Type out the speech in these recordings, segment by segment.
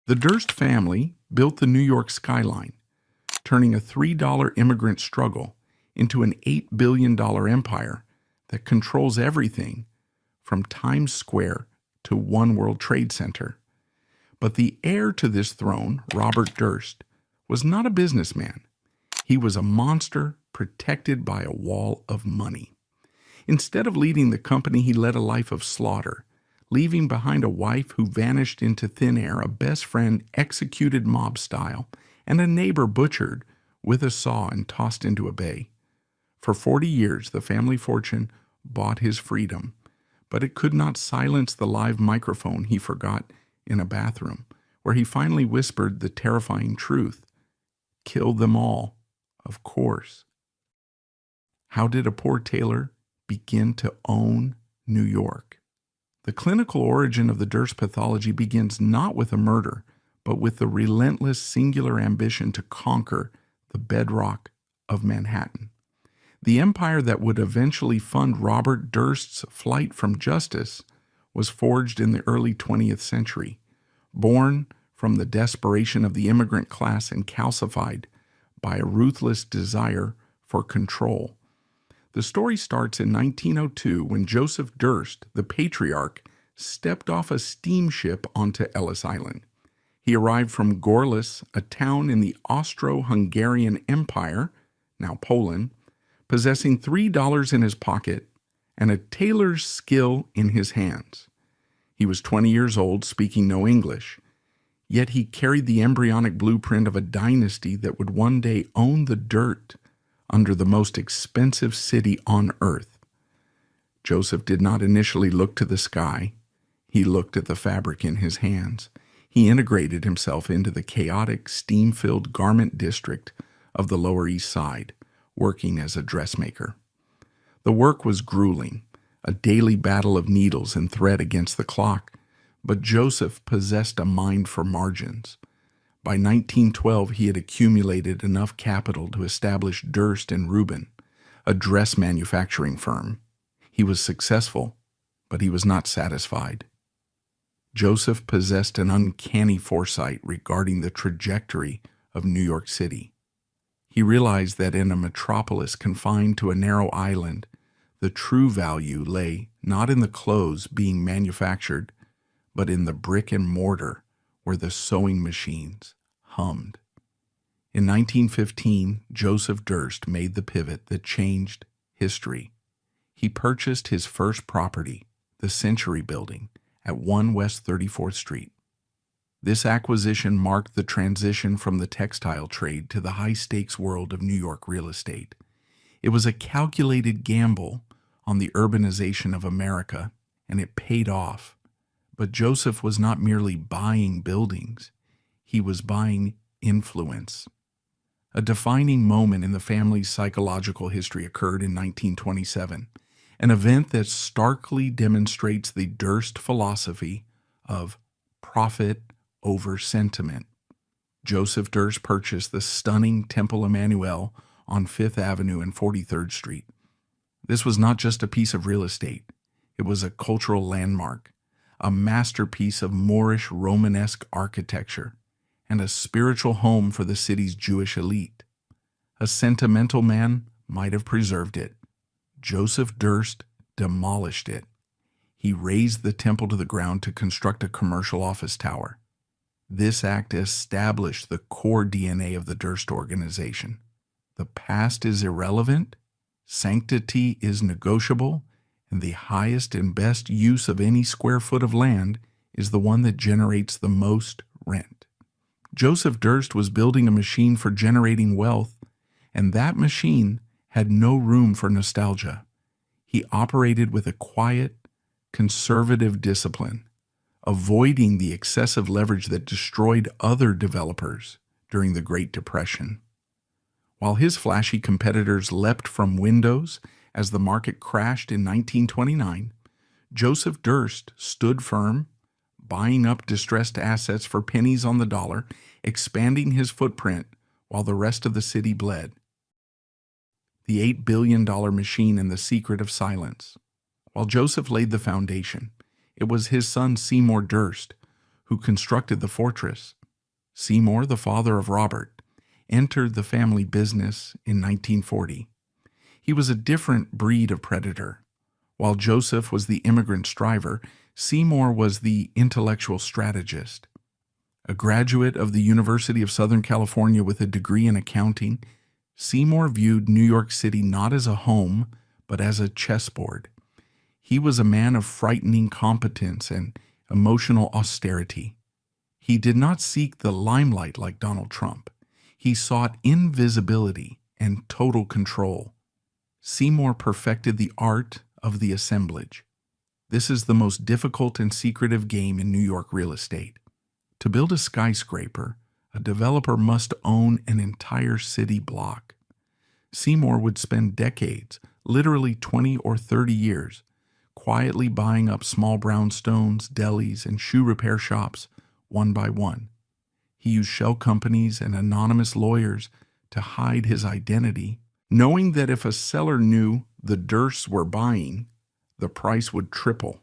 The Durst family built the New York skyline, turning a $3 immigrant struggle into an $8 billion empire that controls everything from Times Square to One World Trade Center. But the heir to this throne, Robert Durst, was not a businessman. He was a monster protected by a wall of money. Instead of leading the company, he led a life of slaughter, leaving behind a wife who vanished into thin air, a best friend executed mob style, and a neighbor butchered with a saw and tossed into a bay. For 40 years, the family fortune bought his freedom, but it could not silence the live microphone he forgot in a bathroom, where he finally whispered the terrifying truth: kill them all, of course. How did a poor tailor begin to own New York? The clinical origin of the Durst pathology begins not with a murder, but with the relentless singular ambition to conquer the bedrock of Manhattan. The empire that would eventually fund Robert Durst's flight from justice was forged in the early 20th century, born from the desperation of the immigrant class and calcified by a ruthless desire for control. The story starts in 1902 when Joseph Durst, the patriarch, stepped off a steamship onto Ellis Island. He arrived from Gorlice, a town in the Austro-Hungarian Empire, now Poland, possessing $3 in his pocket and a tailor's skill in his hands. He was 20 years old, speaking no English, yet he carried the embryonic blueprint of a dynasty that would one day own the dirt under the most expensive city on earth. Joseph did not initially look to the sky. He looked at the fabric in his hands. He integrated himself into the chaotic, steam-filled garment district of the Lower East Side, working as a dressmaker. The work was grueling, a daily battle of needles and thread against the clock, but Joseph possessed a mind for margins. By 1912, he had accumulated enough capital to establish Durst and Rubin, a dress manufacturing firm. He was successful, but he was not satisfied. Joseph possessed an uncanny foresight regarding the trajectory of New York City. He realized that in a metropolis confined to a narrow island, the true value lay not in the clothes being manufactured, but in the brick and mortar where the sewing machines hummed. In 1915, Joseph Durst made the pivot that changed history. He purchased his first property, the Century Building, at 1 West 34th Street. This acquisition marked the transition from the textile trade to the high-stakes world of New York real estate. It was a calculated gamble on the urbanization of America, and it paid off. But Joseph was not merely buying buildings. He was buying influence. A defining moment in the family's psychological history occurred in 1927, an event that starkly demonstrates the Durst philosophy of profit over sentiment. Joseph Durst purchased the stunning Temple Emmanuel on 5th Avenue and 43rd Street. This was not just a piece of real estate. It was a cultural landmark, a masterpiece of Moorish Romanesque architecture, and a spiritual home for the city's Jewish elite. A sentimental man might have preserved it. Joseph Durst demolished it. He razed the temple to the ground to construct a commercial office tower. This act established the core DNA of the Durst organization. The past is irrelevant, sanctity is negotiable, and the highest and best use of any square foot of land is the one that generates the most rent. Joseph Durst was building a machine for generating wealth, and that machine had no room for nostalgia. He operated with a quiet, conservative discipline, avoiding the excessive leverage that destroyed other developers during the Great Depression. While his flashy competitors leapt from windows as the market crashed in 1929, Joseph Durst stood firm, buying up distressed assets for pennies on the dollar, expanding his footprint while the rest of the city bled. The $8 billion machine and the secret of silence. While Joseph laid the foundation, it was his son Seymour Durst who constructed the fortress. Seymour, the father of Robert, entered the family business in 1940. He was a different breed of predator. While Joseph was the immigrant striver, Seymour was the intellectual strategist. A graduate of the University of Southern California with a degree in accounting, Seymour viewed New York City not as a home, but as a chessboard. He was a man of frightening competence and emotional austerity. He did not seek the limelight like Donald Trump. He sought invisibility and total control. Seymour perfected the art of the assemblage. This is the most difficult and secretive game in New York real estate. To build a skyscraper, a developer must own an entire city block. Seymour would spend decades, literally 20 or 30 years, quietly buying up small brownstones, delis, and shoe repair shops one by one. He used shell companies and anonymous lawyers to hide his identity, knowing that if a seller knew the Dursts were buying, the price would triple.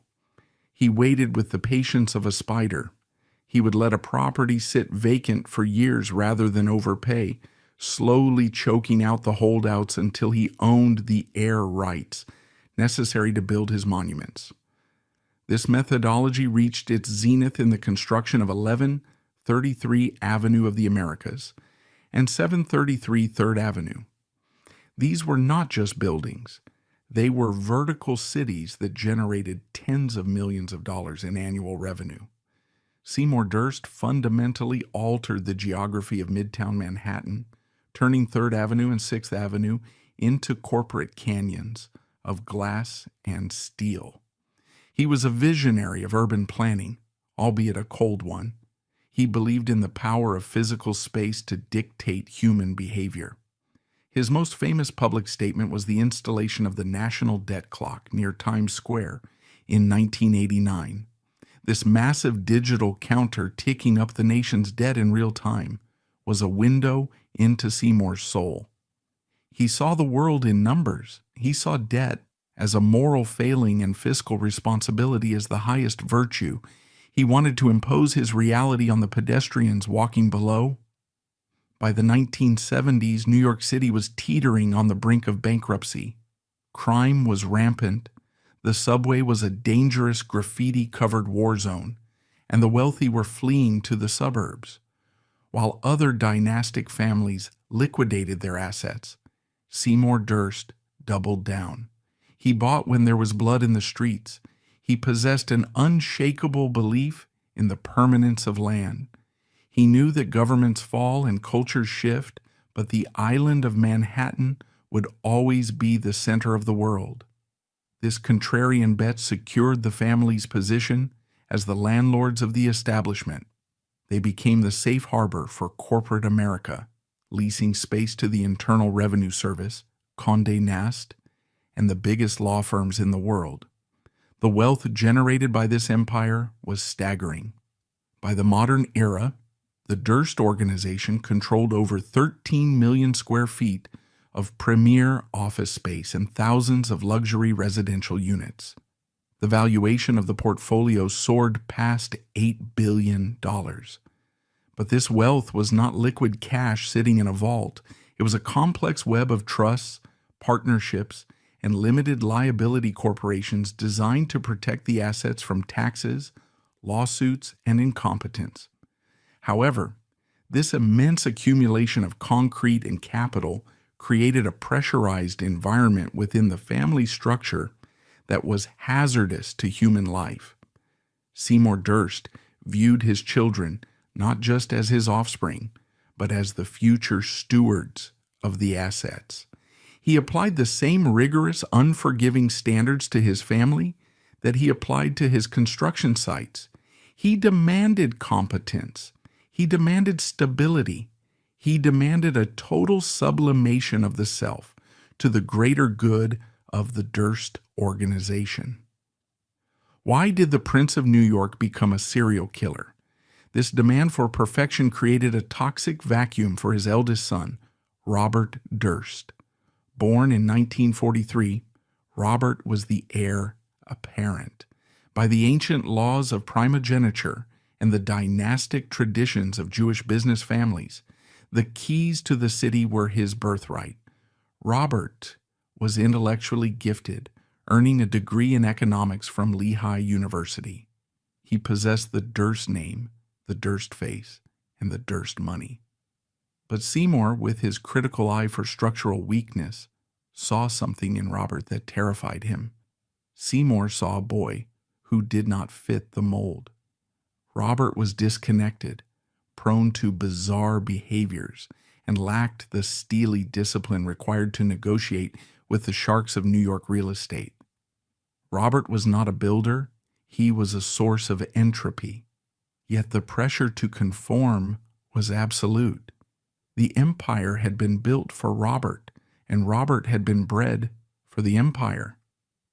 He waited with the patience of a spider. He would let a property sit vacant for years rather than overpay, slowly choking out the holdouts until he owned the air rights necessary to build his monuments. This methodology reached its zenith in the construction of 1133 Avenue of the Americas and 733 3rd Avenue. These were not just buildings. They were vertical cities that generated tens of millions of dollars in annual revenue. Seymour Durst fundamentally altered the geography of Midtown Manhattan, turning 3rd Avenue and 6th Avenue into corporate canyons of glass and steel. He was a visionary of urban planning, albeit a cold one. He believed in the power of physical space to dictate human behavior. His most famous public statement was the installation of the National Debt Clock near Times Square in 1989. This massive digital counter ticking up the nation's debt in real time was a window into Seymour's soul. He saw the world in numbers. He saw debt as a moral failing and fiscal responsibility as the highest virtue. He wanted to impose his reality on the pedestrians walking below. By the 1970s, New York City was teetering on the brink of bankruptcy. Crime was rampant. The subway was a dangerous graffiti-covered war zone, and the wealthy were fleeing to the suburbs. While other dynastic families liquidated their assets, Seymour Durst doubled down. He bought when there was blood in the streets. He possessed an unshakable belief in the permanence of land. He knew that governments fall and cultures shift, but the island of Manhattan would always be the center of the world. This contrarian bet secured the family's position as the landlords of the establishment. They became the safe harbor for corporate America, leasing space to the Internal Revenue Service, Condé Nast, and the biggest law firms in the world. The wealth generated by this empire was staggering. By the modern era, the Durst organization controlled over 13 million square feet of premier office space and thousands of luxury residential units. The valuation of the portfolio soared past $8 billion. But this wealth was not liquid cash sitting in a vault. It was a complex web of trusts, partnerships, and limited liability corporations designed to protect the assets from taxes, lawsuits, and incompetence. However, this immense accumulation of concrete and capital created a pressurized environment within the family structure that was hazardous to human life. Seymour Durst viewed his children not just as his offspring, but as the future stewards of the assets. He applied the same rigorous, unforgiving standards to his family that he applied to his construction sites. He demanded competence. He demanded stability. He demanded a total sublimation of the self to the greater good of the Durst organization. Why did the Prince of New York become a serial killer? This demand for perfection created a toxic vacuum for his eldest son, Robert Durst. Born in 1943, Robert was the heir apparent. By the ancient laws of primogeniture and the dynastic traditions of Jewish business families, the keys to the city were his birthright. Robert was intellectually gifted, earning a degree in economics from Lehigh University. He possessed the Durst name, the Durst face, and the Durst money. But Seymour, with his critical eye for structural weakness, saw something in Robert that terrified him. Seymour saw a boy who did not fit the mold. Robert was disconnected, prone to bizarre behaviors, and lacked the steely discipline required to negotiate with the sharks of New York real estate. Robert was not a builder, he was a source of entropy. Yet the pressure to conform was absolute. The empire had been built for Robert, and Robert had been bred for the empire.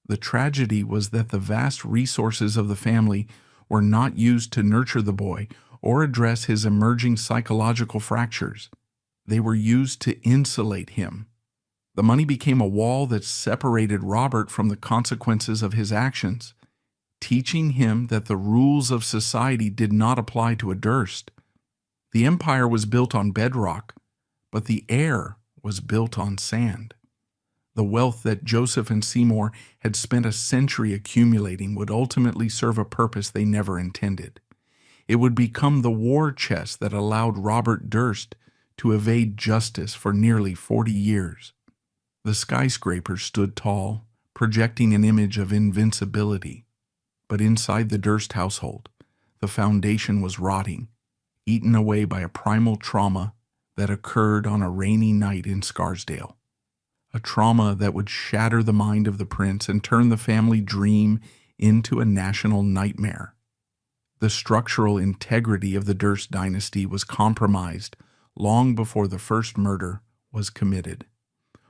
The tragedy was that the vast resources of the family were not used to nurture the boy or address his emerging psychological fractures. They were used to insulate him. The money became a wall that separated Robert from the consequences of his actions, teaching him that the rules of society did not apply to a Durst. The empire was built on bedrock, but the air was built on sand. The wealth that Joseph and Seymour had spent a century accumulating would ultimately serve a purpose they never intended. It would become the war chest that allowed Robert Durst to evade justice for nearly 40 years. The skyscrapers stood tall, projecting an image of invincibility. But inside the Durst household, the foundation was rotting, eaten away by a primal trauma that occurred on a rainy night in Scarsdale. A trauma that would shatter the mind of the prince and turn the family dream into a national nightmare. The structural integrity of the Durst dynasty was compromised long before the first murder was committed.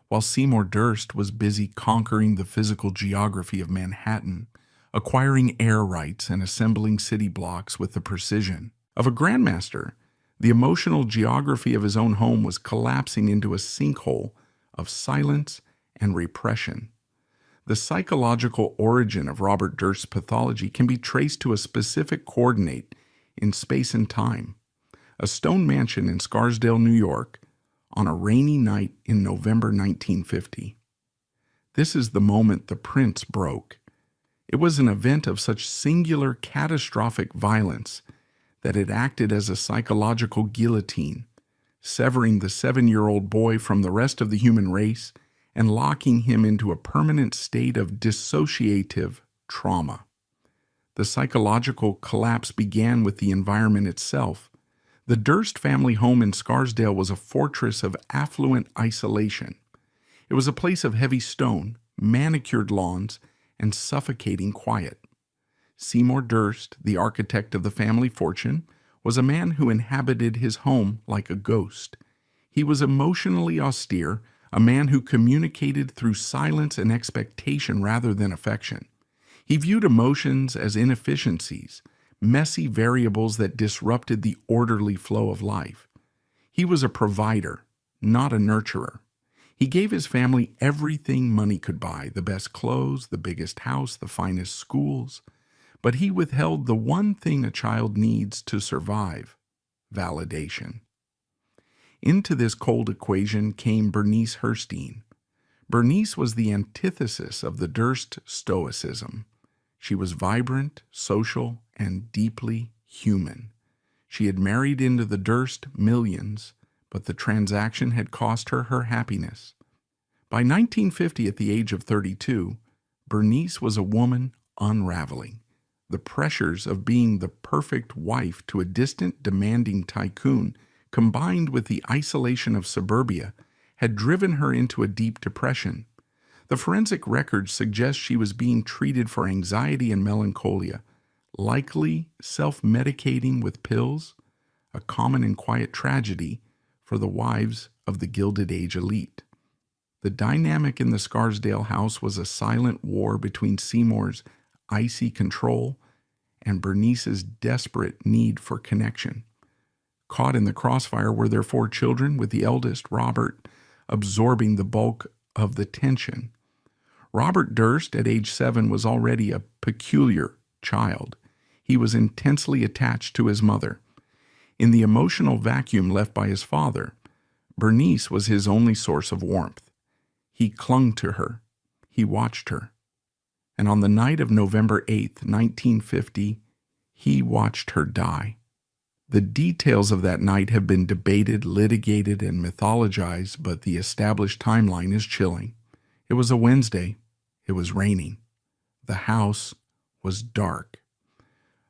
While Seymour Durst was busy conquering the physical geography of Manhattan, acquiring air rights and assembling city blocks with the precision of a grandmaster, the emotional geography of his own home was collapsing into a sinkhole of silence and repression. The psychological origin of Robert Durst's pathology can be traced to a specific coordinate in space and time, a stone mansion in Scarsdale, New York, on a rainy night in November 1950. This is the moment the prince broke. It was an event of such singular, catastrophic violence that it acted as a psychological guillotine, severing the 7-year-old boy from the rest of the human race and locking him into a permanent state of dissociative trauma. The psychological collapse began with the environment itself. The Durst family home in Scarsdale was a fortress of affluent isolation. It was a place of heavy stone, manicured lawns, and suffocating quiet. Seymour Durst, the architect of the family fortune, was a man who inhabited his home like a ghost. He was emotionally austere, a man who communicated through silence and expectation rather than affection. He viewed emotions as inefficiencies, messy variables that disrupted the orderly flow of life. He was a provider, not a nurturer. He gave his family everything money could buy, the best clothes, the biggest house, the finest schools. But he withheld the one thing a child needs to survive: validation. Into this cold equation came Bernice Herstein. Bernice was the antithesis of the Durst stoicism. She was vibrant, social, and deeply human. She had married into the Durst millions, but the transaction had cost her her happiness. By 1950, at the age of 32, Bernice was a woman unraveling. The pressures of being the perfect wife to a distant, demanding tycoon, combined with the isolation of suburbia, had driven her into a deep depression. The forensic records suggest she was being treated for anxiety and melancholia, likely self-medicating with pills, a common and quiet tragedy for the wives of the Gilded Age elite. The dynamic in the Scarsdale house was a silent war between Seymour's icy control and Bernice's desperate need for connection. Caught in the crossfire were their 4 children, with the eldest, Robert, absorbing the bulk of the tension. Robert Durst, at age 7, was already a peculiar child. He was intensely attached to his mother. In the emotional vacuum left by his father, Bernice was his only source of warmth. He clung to her. He watched her. And on the night of November 8th, 1950, he watched her die. The details of that night have been debated, litigated, and mythologized, but the established timeline is chilling. It was a Wednesday. It was raining. The house was dark.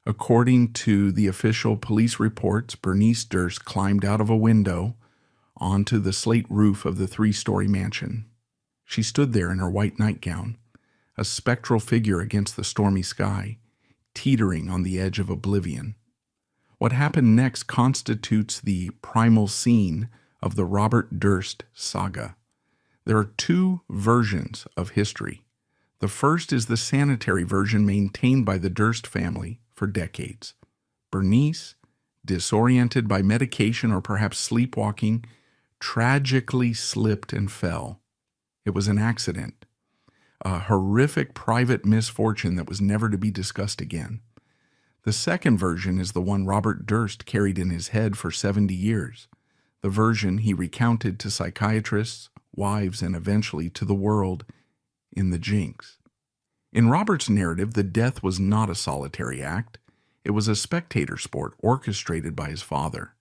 According to the official police reports, Bernice Durst climbed out of a window onto the slate roof of the 3-story mansion. She stood there in her white nightgown, a spectral figure against the stormy sky, teetering on the edge of oblivion. What happened next constitutes the primal scene of the Robert Durst saga. There are 2 versions of history. The first is the sanitary version maintained by the Durst family for decades. Bernice, disoriented by medication or perhaps sleepwalking, tragically slipped and fell. It was an accident, a horrific private misfortune that was never to be discussed again. The second version is the one Robert Durst carried in his head for 70 years, the version he recounted to psychiatrists, wives, and eventually to the world in The Jinx. In Robert's narrative, the death was not a solitary act. It was a spectator sport orchestrated by his father.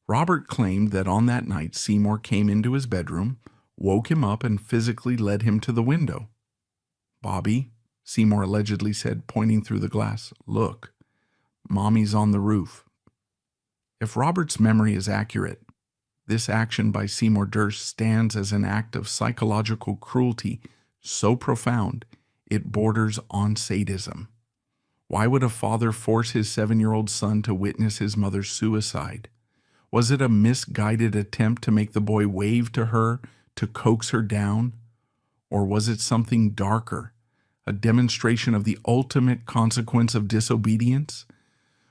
Robert claimed that on that night Seymour came into his bedroom, woke him up, and physically led him to the window. "Bobby," Seymour allegedly said, pointing through the glass, "look, Mommy's on the roof." If Robert's memory is accurate, this action by Seymour Durst stands as an act of psychological cruelty so profound it borders on sadism. Why would a father force his 7-year-old son to witness his mother's suicide? Was it a misguided attempt to make the boy wave to her, to coax her down? Or was it something darker, a demonstration of the ultimate consequence of disobedience?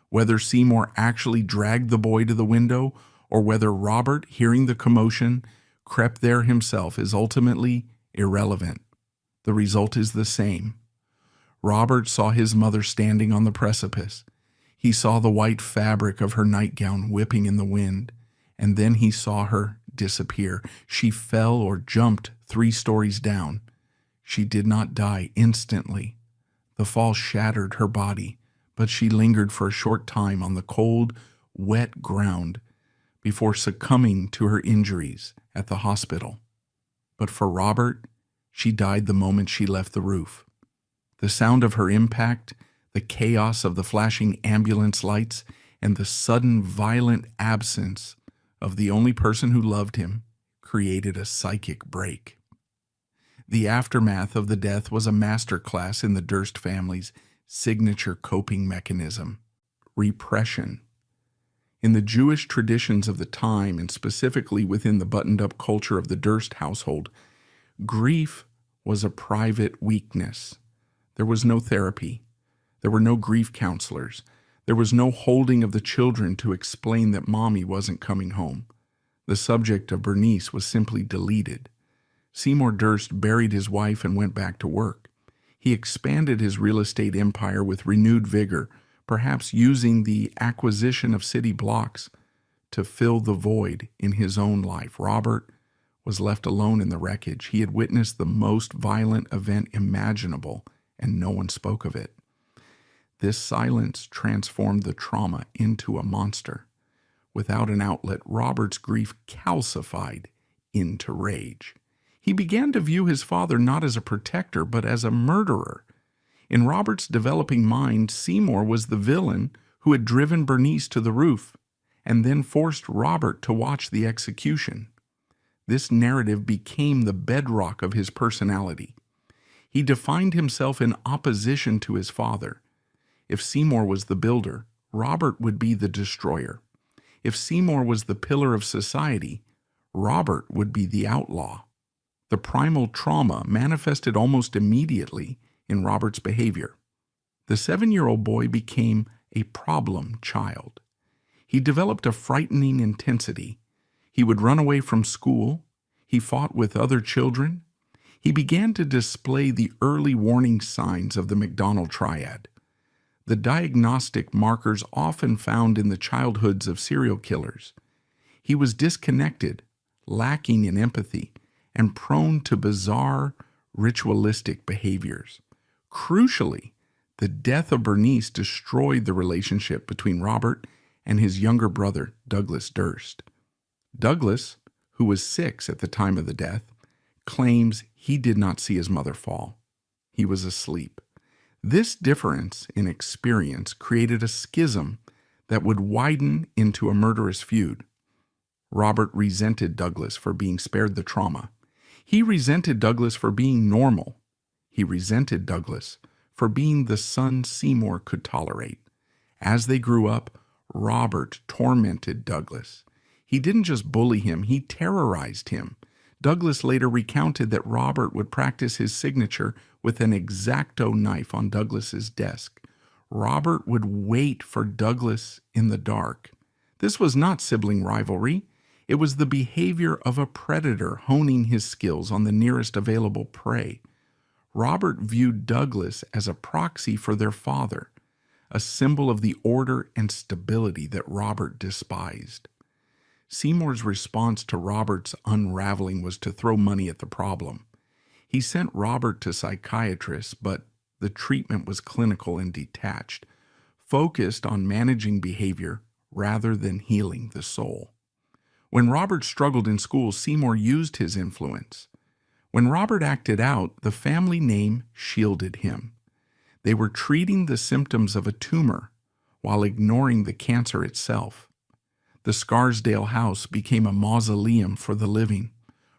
Whether Seymour actually dragged the boy to the window or whether Robert, hearing the commotion, crept there himself is ultimately irrelevant. The result is the same. Robert saw his mother standing on the precipice. He saw the white fabric of her nightgown whipping in the wind, and then he saw her disappear. She fell or jumped 3 stories down. She did not die instantly. The fall shattered her body, but she lingered for a short time on the cold, wet ground before succumbing to her injuries at the hospital. But for Robert, she died the moment she left the roof. The sound of her impact, the chaos of the flashing ambulance lights, and the sudden violent absence of the only person who loved him created a psychic break. The aftermath of the death was a masterclass in the Durst family's signature coping mechanism: repression. In the Jewish traditions of the time, and specifically within the buttoned-up culture of the Durst household, grief was a private weakness. There was no therapy. There were no grief counselors. There was no holding of the children to explain that Mommy wasn't coming home. The subject of Bernice was simply deleted. Seymour Durst buried his wife and went back to work. He expanded his real estate empire with renewed vigor, perhaps using the acquisition of city blocks to fill the void in his own life. Robert was left alone in the wreckage. He had witnessed the most violent event imaginable, and no one spoke of it. This silence transformed the trauma into a monster. Without an outlet, Robert's grief calcified into rage. He began to view his father not as a protector, but as a murderer. In Robert's developing mind, Seymour was the villain who had driven Bernice to the roof and then forced Robert to watch the execution. This narrative became the bedrock of his personality. He defined himself in opposition to his father. If Seymour was the builder, Robert would be the destroyer. If Seymour was the pillar of society, Robert would be the outlaw. The primal trauma manifested almost immediately in Robert's behavior. The 7-year-old boy became a problem child. He developed a frightening intensity. He would run away from school. He fought with other children. He began to display the early warning signs of the McDonald triad. the diagnostic markers often found in the childhoods of serial killers. He was disconnected, lacking in empathy, and prone to bizarre, ritualistic behaviors. Crucially, the death of Bernice destroyed the relationship between Robert and his younger brother, Douglas Durst. Douglas, who was 6 at the time of the death, claims he did not see his mother fall. He was asleep. This difference in experience created a schism that would widen into a murderous feud. Robert resented Douglas for being spared the trauma. He resented Douglas for being normal. He resented Douglas for being the son Seymour could tolerate. As they grew up, Robert tormented Douglas. He didn't just bully him, he terrorized him. Douglas later recounted that Robert would practice his signature with an X-Acto knife on Douglas's desk. Robert would wait for Douglas in the dark. This was not sibling rivalry. It was the behavior of a predator honing his skills on the nearest available prey. Robert viewed Douglas as a proxy for their father, a symbol of the order and stability that Robert despised. Seymour's response to Robert's unraveling was to throw money at the problem. He sent Robert to psychiatrists, but the treatment was clinical and detached, focused on managing behavior rather than healing the soul. When Robert struggled in school, Seymour used his influence. When Robert acted out, the family name shielded him. They were treating the symptoms of a tumor while ignoring the cancer itself. The Scarsdale house became a mausoleum for the living.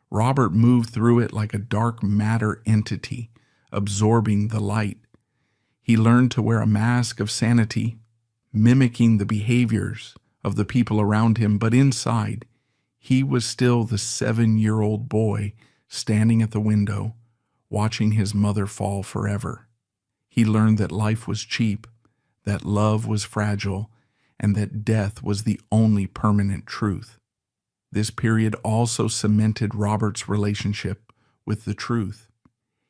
Robert moved through it like a dark matter entity, absorbing the light. He learned to wear a mask of sanity, mimicking the behaviors of the people around him, but inside, he was still the 7-year-old boy standing at the window, watching his mother fall forever. He learned that life was cheap, that love was fragile, and that death was the only permanent truth. This period also cemented Robert's relationship with the truth.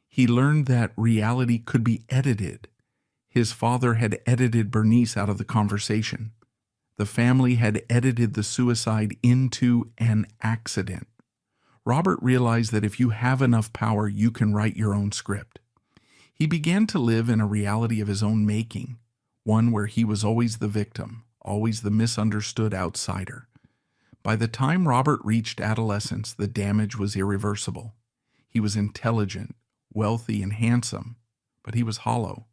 He learned that reality could be edited. His father had edited Bernice out of the conversation. The family had edited the suicide into an accident. Robert realized that if you have enough power, you can write your own script. He began to live in a reality of his own making, one where he was always the victim, always the misunderstood outsider. By the time Robert reached adolescence, the damage was irreversible. He was intelligent, wealthy, and handsome, but he was hollow.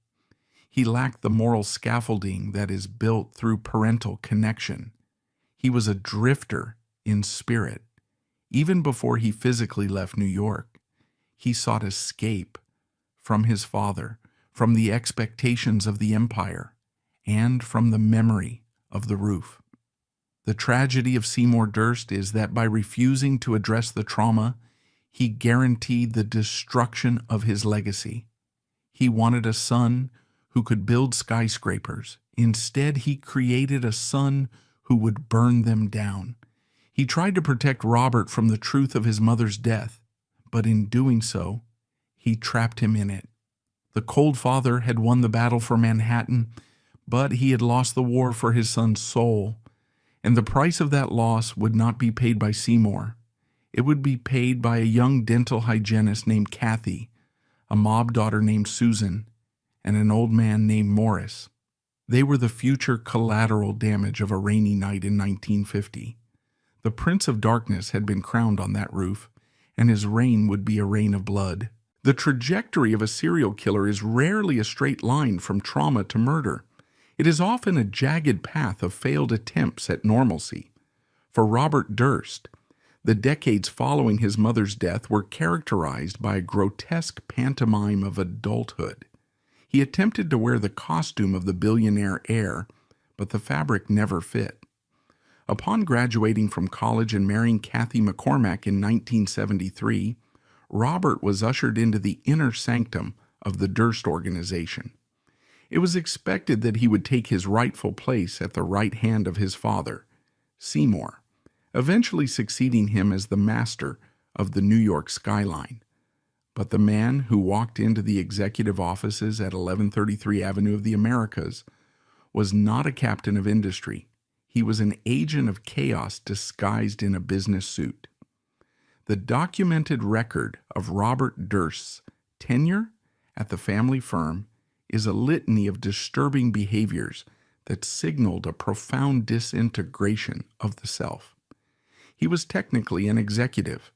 He lacked the moral scaffolding that is built through parental connection. He was a drifter in spirit. Even before he physically left New York, he sought escape from his father, from the expectations of the empire, and from the memory of the roof. The tragedy of Seymour Durst is that by refusing to address the trauma, he guaranteed the destruction of his legacy. He wanted a son who could build skyscrapers. Instead, he created a son who would burn them down. He tried to protect Robert from the truth of his mother's death, but in doing so, he trapped him in it. The cold father had won the battle for Manhattan, but he had lost the war for his son's soul, and the price of that loss would not be paid by Seymour. It would be paid by a young dental hygienist named Kathy, a mob daughter named Susan, and an old man named Morris. They were the future collateral damage of a rainy night in 1950. The Prince of Darkness had been crowned on that roof, and his reign would be a reign of blood. The trajectory of a serial killer is rarely a straight line from trauma to murder. It is often a jagged path of failed attempts at normalcy. For Robert Durst, the decades following his mother's death were characterized by a grotesque pantomime of adulthood. He attempted to wear the costume of the billionaire heir, but the fabric never fit. Upon graduating from college and marrying Kathy McCormack in 1973, Robert was ushered into the inner sanctum of the Durst organization. It was expected that he would take his rightful place at the right hand of his father, Seymour, eventually succeeding him as the master of the New York skyline. But the man who walked into the executive offices at 1133 Avenue of the Americas was not a captain of industry. He was an agent of chaos disguised in a business suit. The documented record of Robert Durst's tenure at the family firm is a litany of disturbing behaviors that signaled a profound disintegration of the self. He was technically an executive,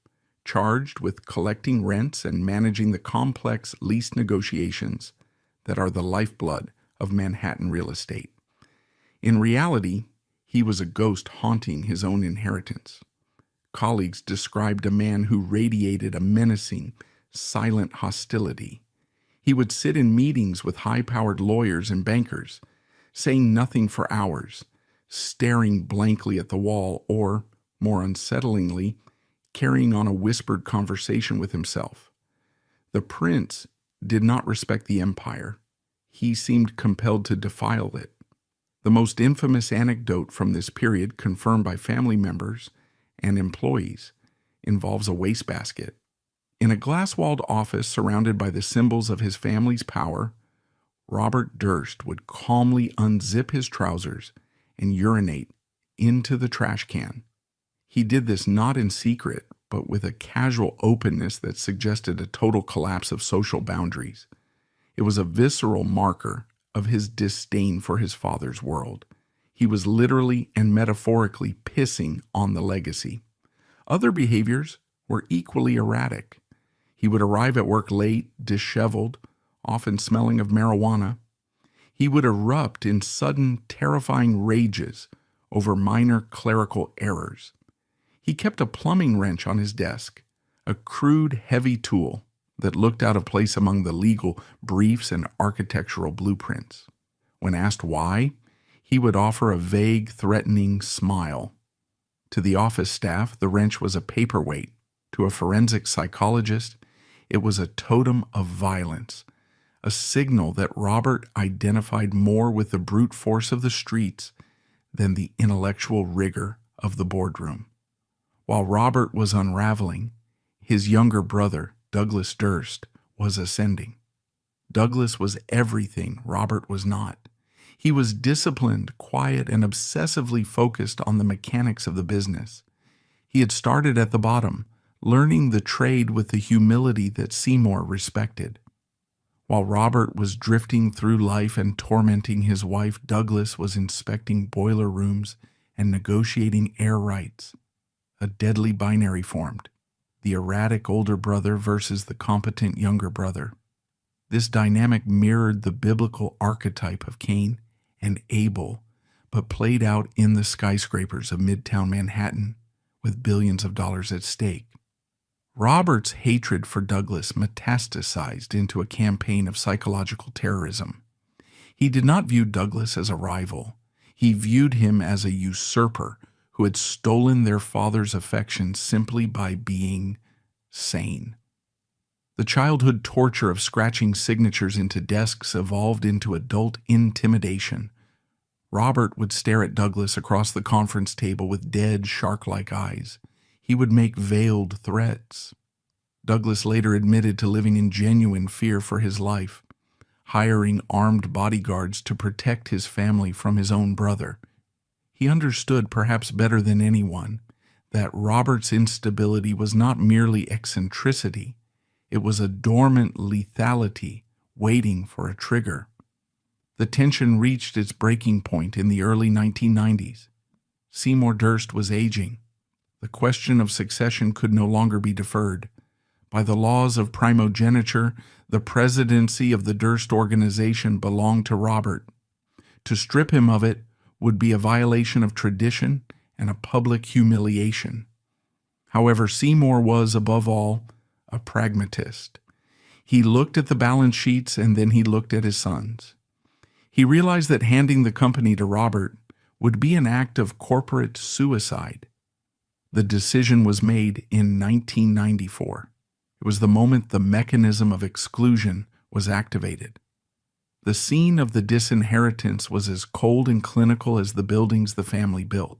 charged with collecting rents and managing the complex lease negotiations that are the lifeblood of Manhattan real estate. In reality, he was a ghost haunting his own inheritance. Colleagues described a man who radiated a menacing, silent hostility. He would sit in meetings with high-powered lawyers and bankers, saying nothing for hours, staring blankly at the wall, or, more unsettlingly, carrying on a whispered conversation with himself. The prince did not respect the empire. He seemed compelled to defile it. The most infamous anecdote from this period, confirmed by family members and employees, involves a wastebasket. In a glass-walled office surrounded by the symbols of his family's power, Robert Durst would calmly unzip his trousers and urinate into the trash can. He did this not in secret, but with a casual openness that suggested a total collapse of social boundaries. It was a visceral marker of his disdain for his father's world. He was literally and metaphorically pissing on the legacy. Other behaviors were equally erratic. He would arrive at work late, disheveled, often smelling of marijuana. He would erupt in sudden, terrifying rages over minor clerical errors. He kept a plumbing wrench on his desk, a crude, heavy tool that looked out of place among the legal briefs and architectural blueprints. When asked why, he would offer a vague, threatening smile. To the office staff, the wrench was a paperweight. To a forensic psychologist, it was a totem of violence, a signal that Robert identified more with the brute force of the streets than the intellectual rigor of the boardroom. While Robert was unraveling, his younger brother, Douglas Durst, was ascending. Douglas was everything Robert was not. He was disciplined, quiet, and obsessively focused on the mechanics of the business. He had started at the bottom, learning the trade with the humility that Seymour respected. While Robert was drifting through life and tormenting his wife, Douglas was inspecting boiler rooms and negotiating air rights. A deadly binary formed: the erratic older brother versus the competent younger brother. This dynamic mirrored the biblical archetype of Cain and Abel, but played out in the skyscrapers of Midtown Manhattan with billions of dollars at stake. Robert's hatred for Douglas metastasized into a campaign of psychological terrorism. He did not view Douglas as a rival. He viewed him as a usurper who had stolen their father's affection simply by being sane. The childhood torture of scratching signatures into desks evolved into adult intimidation. Robert would stare at Douglas across the conference table with dead, shark-like eyes. He would make veiled threats. Douglas later admitted to living in genuine fear for his life, hiring armed bodyguards to protect his family from his own brother. He understood, perhaps better than anyone, that Robert's instability was not merely eccentricity. It was a dormant lethality waiting for a trigger. The tension reached its breaking point in the early 1990s. Seymour Durst was aging. The question of succession could no longer be deferred. By the laws of primogeniture, the presidency of the Durst organization belonged to Robert. To strip him of it would be a violation of tradition and a public humiliation. However, Seymour was, above all, a pragmatist. He looked at the balance sheets and then he looked at his sons. He realized that handing the company to Robert would be an act of corporate suicide. The decision was made in 1994. It was the moment the mechanism of exclusion was activated. The scene of the disinheritance was as cold and clinical as the buildings the family built.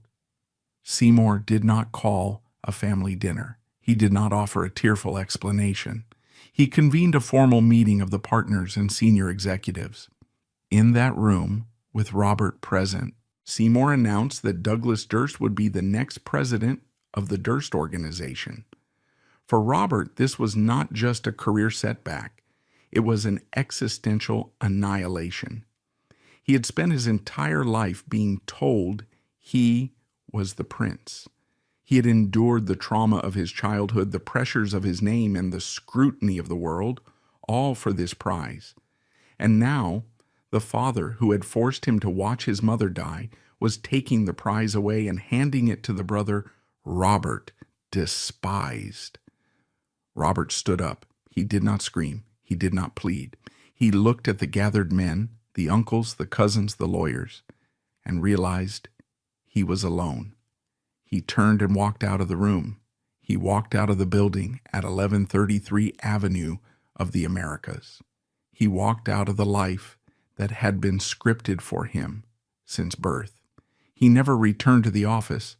Seymour did not call a family dinner. He did not offer a tearful explanation. He convened a formal meeting of the partners and senior executives. In that room, with Robert present, Seymour announced that Douglas Durst would be the next president of the Durst Organization. For Robert, this was not just a career setback. It was an existential annihilation. He had spent his entire life being told he was the prince. He had endured the trauma of his childhood, the pressures of his name, and the scrutiny of the world, all for this prize. And now, the father who had forced him to watch his mother die was taking the prize away and handing it to the brother Robert despised. Robert stood up. He did not scream. He did not plead. He looked at the gathered men, the uncles, the cousins, the lawyers, and realized he was alone. He turned and walked out of the room. He walked out of the building at 1133 Avenue of the Americas. He walked out of the life that had been scripted for him since birth. He never returned to the office,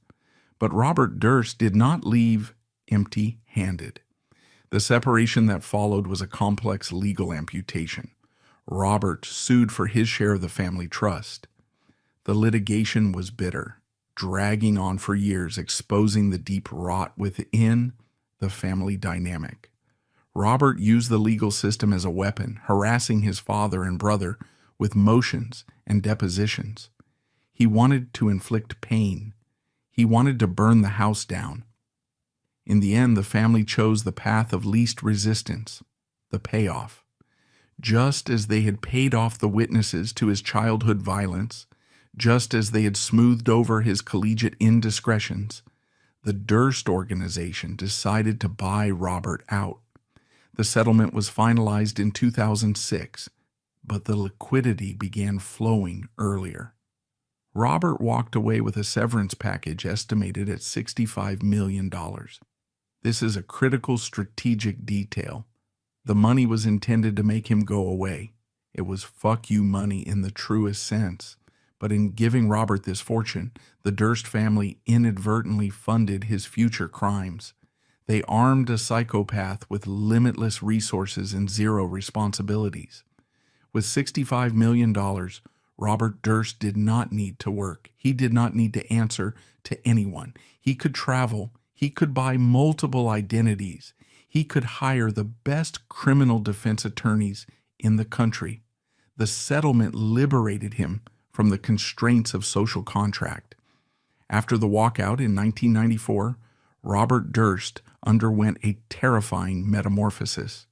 but Robert Durst did not leave empty-handed. The separation that followed was a complex legal amputation. Robert sued for his share of the family trust. The litigation was bitter, dragging on for years, exposing the deep rot within the family dynamic. Robert used the legal system as a weapon, harassing his father and brother with motions and depositions. He wanted to inflict pain. He wanted to burn the house down. In the end, the family chose the path of least resistance, the payoff. Just as they had paid off the witnesses to his childhood violence, just as they had smoothed over his collegiate indiscretions, the Durst Organization decided to buy Robert out. The settlement was finalized in 2006, but the liquidity began flowing earlier. Robert walked away with a severance package estimated at $65 million. This is a critical strategic detail. The money was intended to make him go away. It was fuck you money in the truest sense. But in giving Robert this fortune, the Durst family inadvertently funded his future crimes. They armed a psychopath with limitless resources and zero responsibilities. With $65 million, Robert Durst did not need to work. He did not need to answer to anyone. He could travel. He could buy multiple identities. He could hire the best criminal defense attorneys in the country. The settlement liberated him from the constraints of social contract. After the walkout in 1994, Robert Durst underwent a terrifying metamorphosis.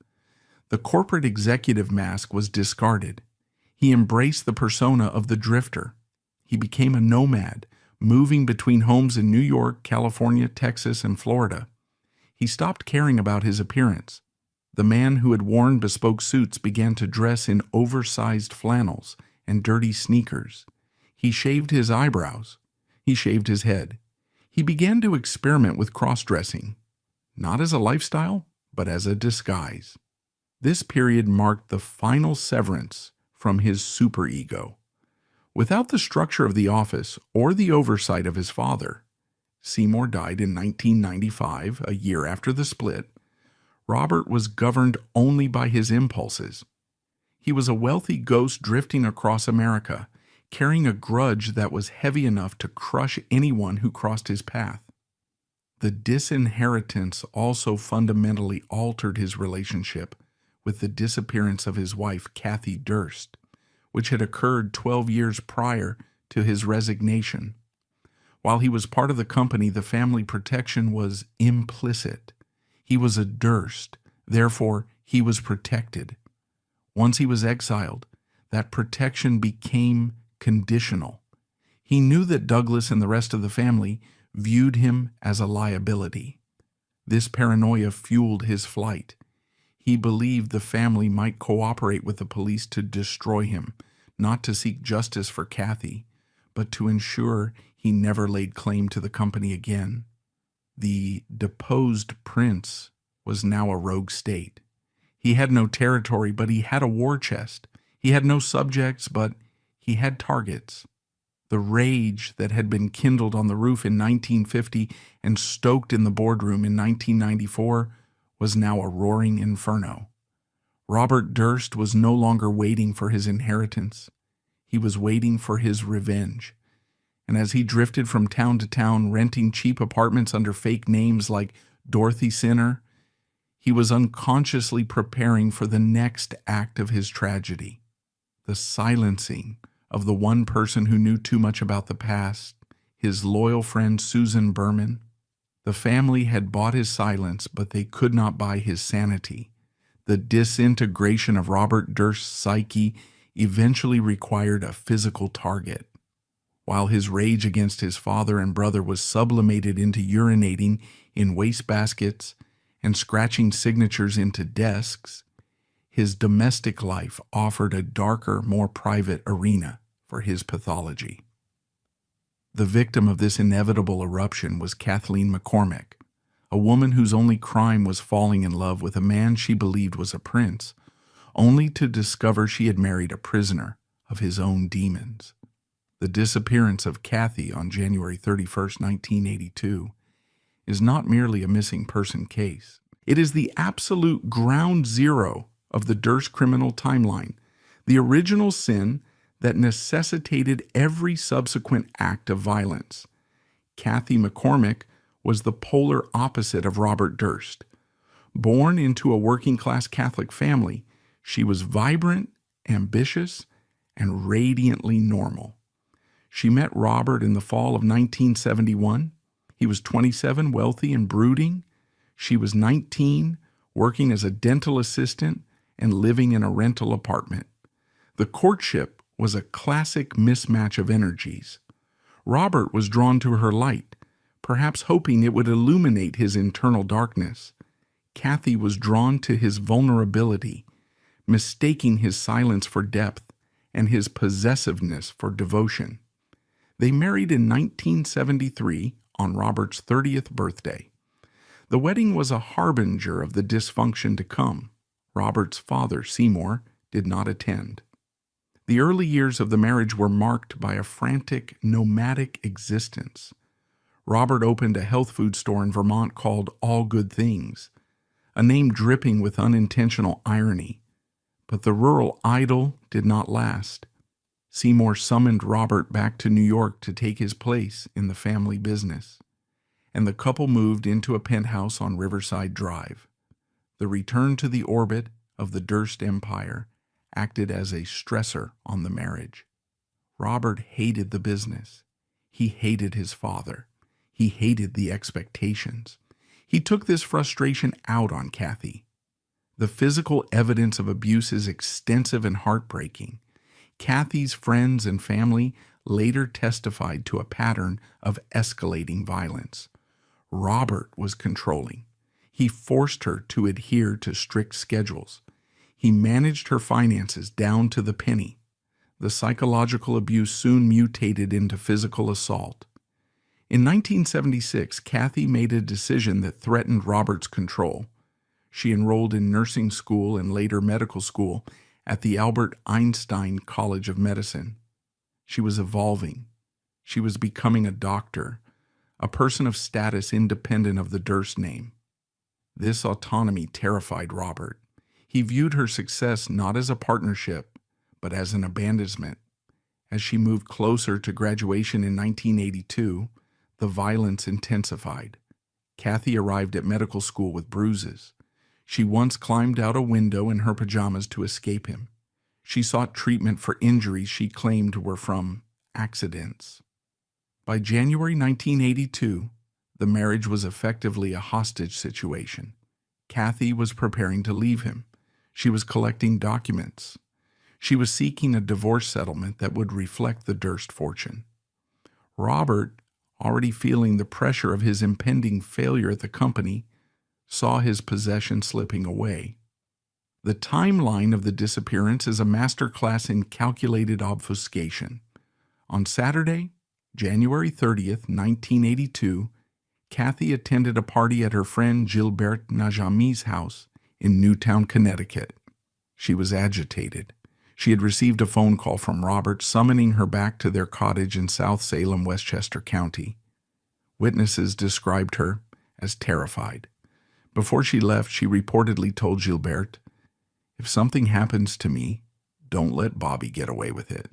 The corporate executive mask was discarded. He embraced the persona of the drifter. He became a nomad, moving between homes in New York, California, Texas, and Florida. He stopped caring about his appearance. The man who had worn bespoke suits began to dress in oversized flannels and dirty sneakers. He shaved his eyebrows. He shaved his head. He began to experiment with cross-dressing, not as a lifestyle, but as a disguise. This period marked the final severance from his superego. Without the structure of the office or the oversight of his father, Seymour died in 1995, a year after the split. Robert was governed only by his impulses. He was a wealthy ghost drifting across America, carrying a grudge that was heavy enough to crush anyone who crossed his path. The disinheritance also fundamentally altered his relationship with the disappearance of his wife, Kathy Durst, which had occurred 12 years prior to his resignation. While he was part of the company, the family protection was implicit. He was a Durst, therefore he was protected. Once he was exiled, that protection became conditional. He knew that Douglas and the rest of the family viewed him as a liability. This paranoia fueled his flight. He believed the family might cooperate with the police to destroy him, not to seek justice for Kathy, but to ensure he never laid claim to the company again. The deposed prince was now a rogue state. He had no territory, but he had a war chest. He had no subjects, but he had targets. The rage that had been kindled on the roof in 1950 and stoked in the boardroom in 1994 was now a roaring inferno. Robert Durst was no longer waiting for his inheritance. He was waiting for his revenge. And as he drifted from town to town, renting cheap apartments under fake names like Dorothy Sinner, he was unconsciously preparing for the next act of his tragedy, the silencing of the one person who knew too much about the past, his loyal friend Susan Berman. The family had bought his silence, but they could not buy his sanity. The disintegration of Robert Durst's psyche eventually required a physical target. While his rage against his father and brother was sublimated into urinating in wastebaskets and scratching signatures into desks, his domestic life offered a darker, more private arena for his pathology. The victim of this inevitable eruption was Kathleen McCormick, a woman whose only crime was falling in love with a man she believed was a prince, only to discover she had married a prisoner of his own demons. The disappearance of Kathy on January 31st, 1982, is not merely a missing person case. It is the absolute ground zero of the Durst criminal timeline, the original sin that necessitated every subsequent act of violence. Kathy McCormick was the polar opposite of Robert Durst. Born into a working-class Catholic family, she was vibrant, ambitious, and radiantly normal. She met Robert in the fall of 1971. He was 27, wealthy and brooding. She was 19, working as a dental assistant and living in a rental apartment. The courtship was a classic mismatch of energies. Robert was drawn to her light, perhaps hoping it would illuminate his internal darkness. Kathy was drawn to his vulnerability, mistaking his silence for depth and his possessiveness for devotion. They married in 1973 on Robert's 30th birthday. The wedding was a harbinger of the dysfunction to come. Robert's father, Seymour, did not attend. The early years of the marriage were marked by a frantic, nomadic existence. Robert opened a health food store in Vermont called All Good Things, a name dripping with unintentional irony. But the rural idyll did not last. Seymour summoned Robert back to New York to take his place in the family business, and the couple moved into a penthouse on Riverside Drive. The return to the orbit of the Durst empire acted as a stressor on the marriage. Robert hated the business. He hated his father. He hated the expectations. He took this frustration out on Kathy. The physical evidence of abuse is extensive and heartbreaking. Kathy's friends and family later testified to a pattern of escalating violence. Robert was controlling. He forced her to adhere to strict schedules. He managed her finances down to the penny. The psychological abuse soon mutated into physical assault. In 1976, Kathy made a decision that threatened Robert's control. She enrolled in nursing school and later medical school at the Albert Einstein College of Medicine. She was evolving. She was becoming a doctor, a person of status independent of the Durst name. This autonomy terrified Robert. He viewed her success not as a partnership, but as an abandonment. As she moved closer to graduation in 1982, the violence intensified. Kathy arrived at medical school with bruises. She once climbed out a window in her pajamas to escape him. She sought treatment for injuries she claimed were from accidents. By January 1982, the marriage was effectively a hostage situation. Kathy was preparing to leave him. She was collecting documents. She was seeking a divorce settlement that would reflect the Durst fortune. Robert, already feeling the pressure of his impending failure at the company, saw his possession slipping away. The timeline of the disappearance is a masterclass in calculated obfuscation. On Saturday, January 30th, 1982, Kathy attended a party at her friend Gilberte Najami's house in Newtown, Connecticut. She was agitated. She had received a phone call from Robert summoning her back to their cottage in South Salem, Westchester County. Witnesses described her as terrified. Before she left, she reportedly told Gilberte, If something happens to me, don't let Bobby get away with it.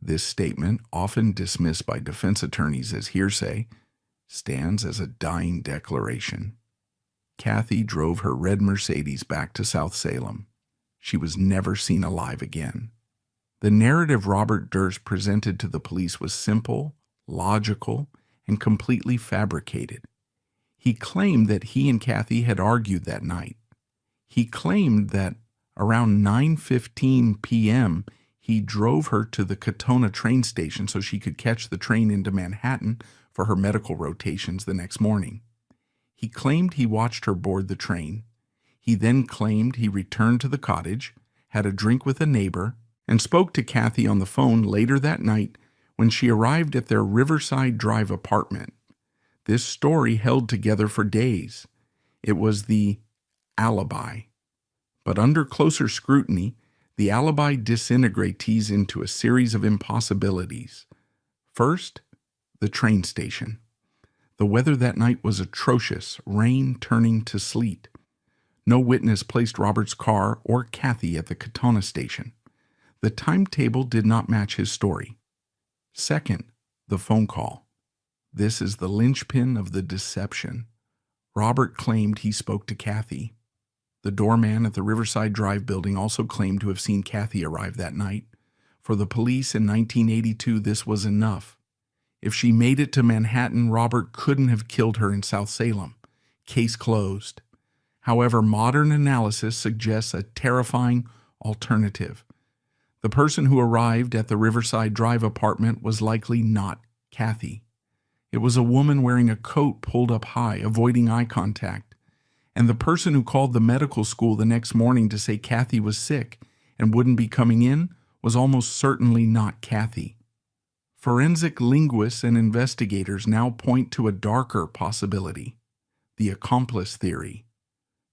This statement, often dismissed by defense attorneys as hearsay, stands as a dying declaration. Kathy drove her red Mercedes back to South Salem. She was never seen alive again. The narrative Robert Durst presented to the police was simple, logical, and completely fabricated. He claimed that he and Kathy had argued that night. He claimed that around 9:15 p.m., he drove her to the Katona train station so she could catch the train into Manhattan for her medical rotations the next morning. He claimed he watched her board the train. He then claimed he returned to the cottage, had a drink with a neighbor, and spoke to Kathy on the phone later that night when she arrived at their Riverside Drive apartment. This story held together for days. It was the alibi. But under closer scrutiny, the alibi disintegrates into a series of impossibilities. First, the train station. The weather that night was atrocious, rain turning to sleet. No witness placed Robert's car or Kathy at the Katona station. The timetable did not match his story. Second, the phone call. This is the linchpin of the deception. Robert claimed he spoke to Kathy. The doorman at the Riverside Drive building also claimed to have seen Kathy arrive that night. For the police in 1982, this was enough. If she made it to Manhattan, Robert couldn't have killed her in South Salem. Case closed. However, modern analysis suggests a terrifying alternative. The person who arrived at the Riverside Drive apartment was likely not Kathy. It was a woman wearing a coat pulled up high, avoiding eye contact. And the person who called the medical school the next morning to say Kathy was sick and wouldn't be coming in was almost certainly not Kathy. Forensic linguists and investigators now point to a darker possibility, the accomplice theory.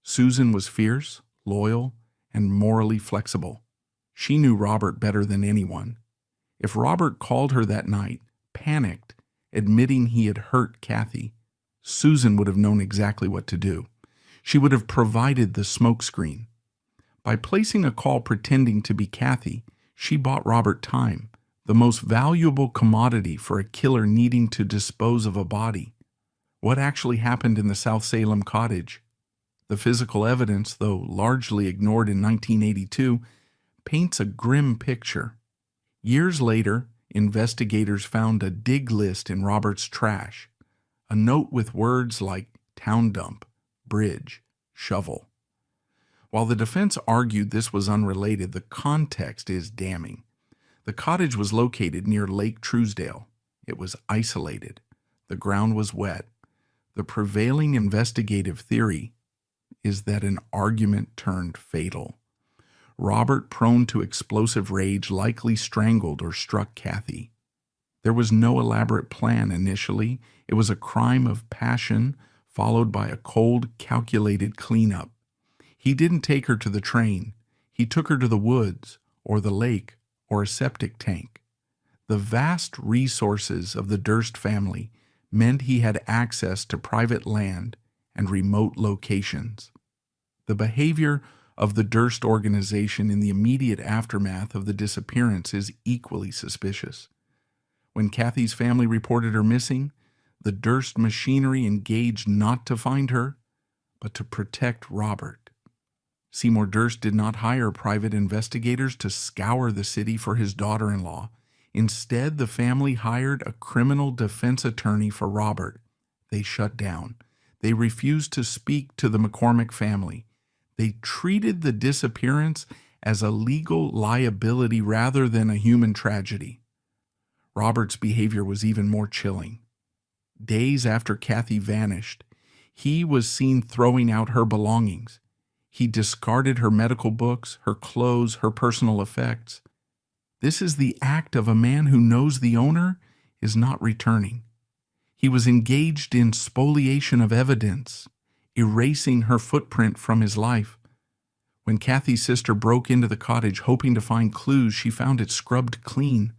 Susan was fierce, loyal, and morally flexible. She knew Robert better than anyone. If Robert called her that night, panicked, admitting he had hurt Kathy, Susan would have known exactly what to do. She would have provided the smokescreen. By placing a call pretending to be Kathy, she bought Robert time, the most valuable commodity for a killer needing to dispose of a body. What actually happened in the South Salem cottage? The physical evidence, though largely ignored in 1982, paints a grim picture. Years later, investigators found a dig list in Robert's trash, a note with words like town dump, bridge, shovel. While the defense argued this was unrelated, the context is damning. The cottage was located near Lake Truesdale. It was isolated. The ground was wet. The prevailing investigative theory is that an argument turned fatal. Robert, prone to explosive rage, likely strangled or struck Kathy. There was no elaborate plan initially. It was a crime of passion followed by a cold, calculated cleanup. He didn't take her to the train. He took her to the woods, or the lake, or a septic tank. The vast resources of the Durst family meant he had access to private land and remote locations. The behavior of the Durst organization in the immediate aftermath of the disappearance is equally suspicious. When Kathy's family reported her missing, the Durst machinery engaged not to find her, but to protect Robert. Seymour Durst did not hire private investigators to scour the city for his daughter-in-law. Instead, the family hired a criminal defense attorney for Robert. They shut down. They refused to speak to the McCormick family. They treated the disappearance as a legal liability rather than a human tragedy. Robert's behavior was even more chilling. Days after Kathy vanished, he was seen throwing out her belongings. He discarded her medical books, her clothes, her personal effects. This is the act of a man who knows the owner is not returning. He was engaged in spoliation of evidence, erasing her footprint from his life. When Kathy's sister broke into the cottage hoping to find clues, she found it scrubbed clean.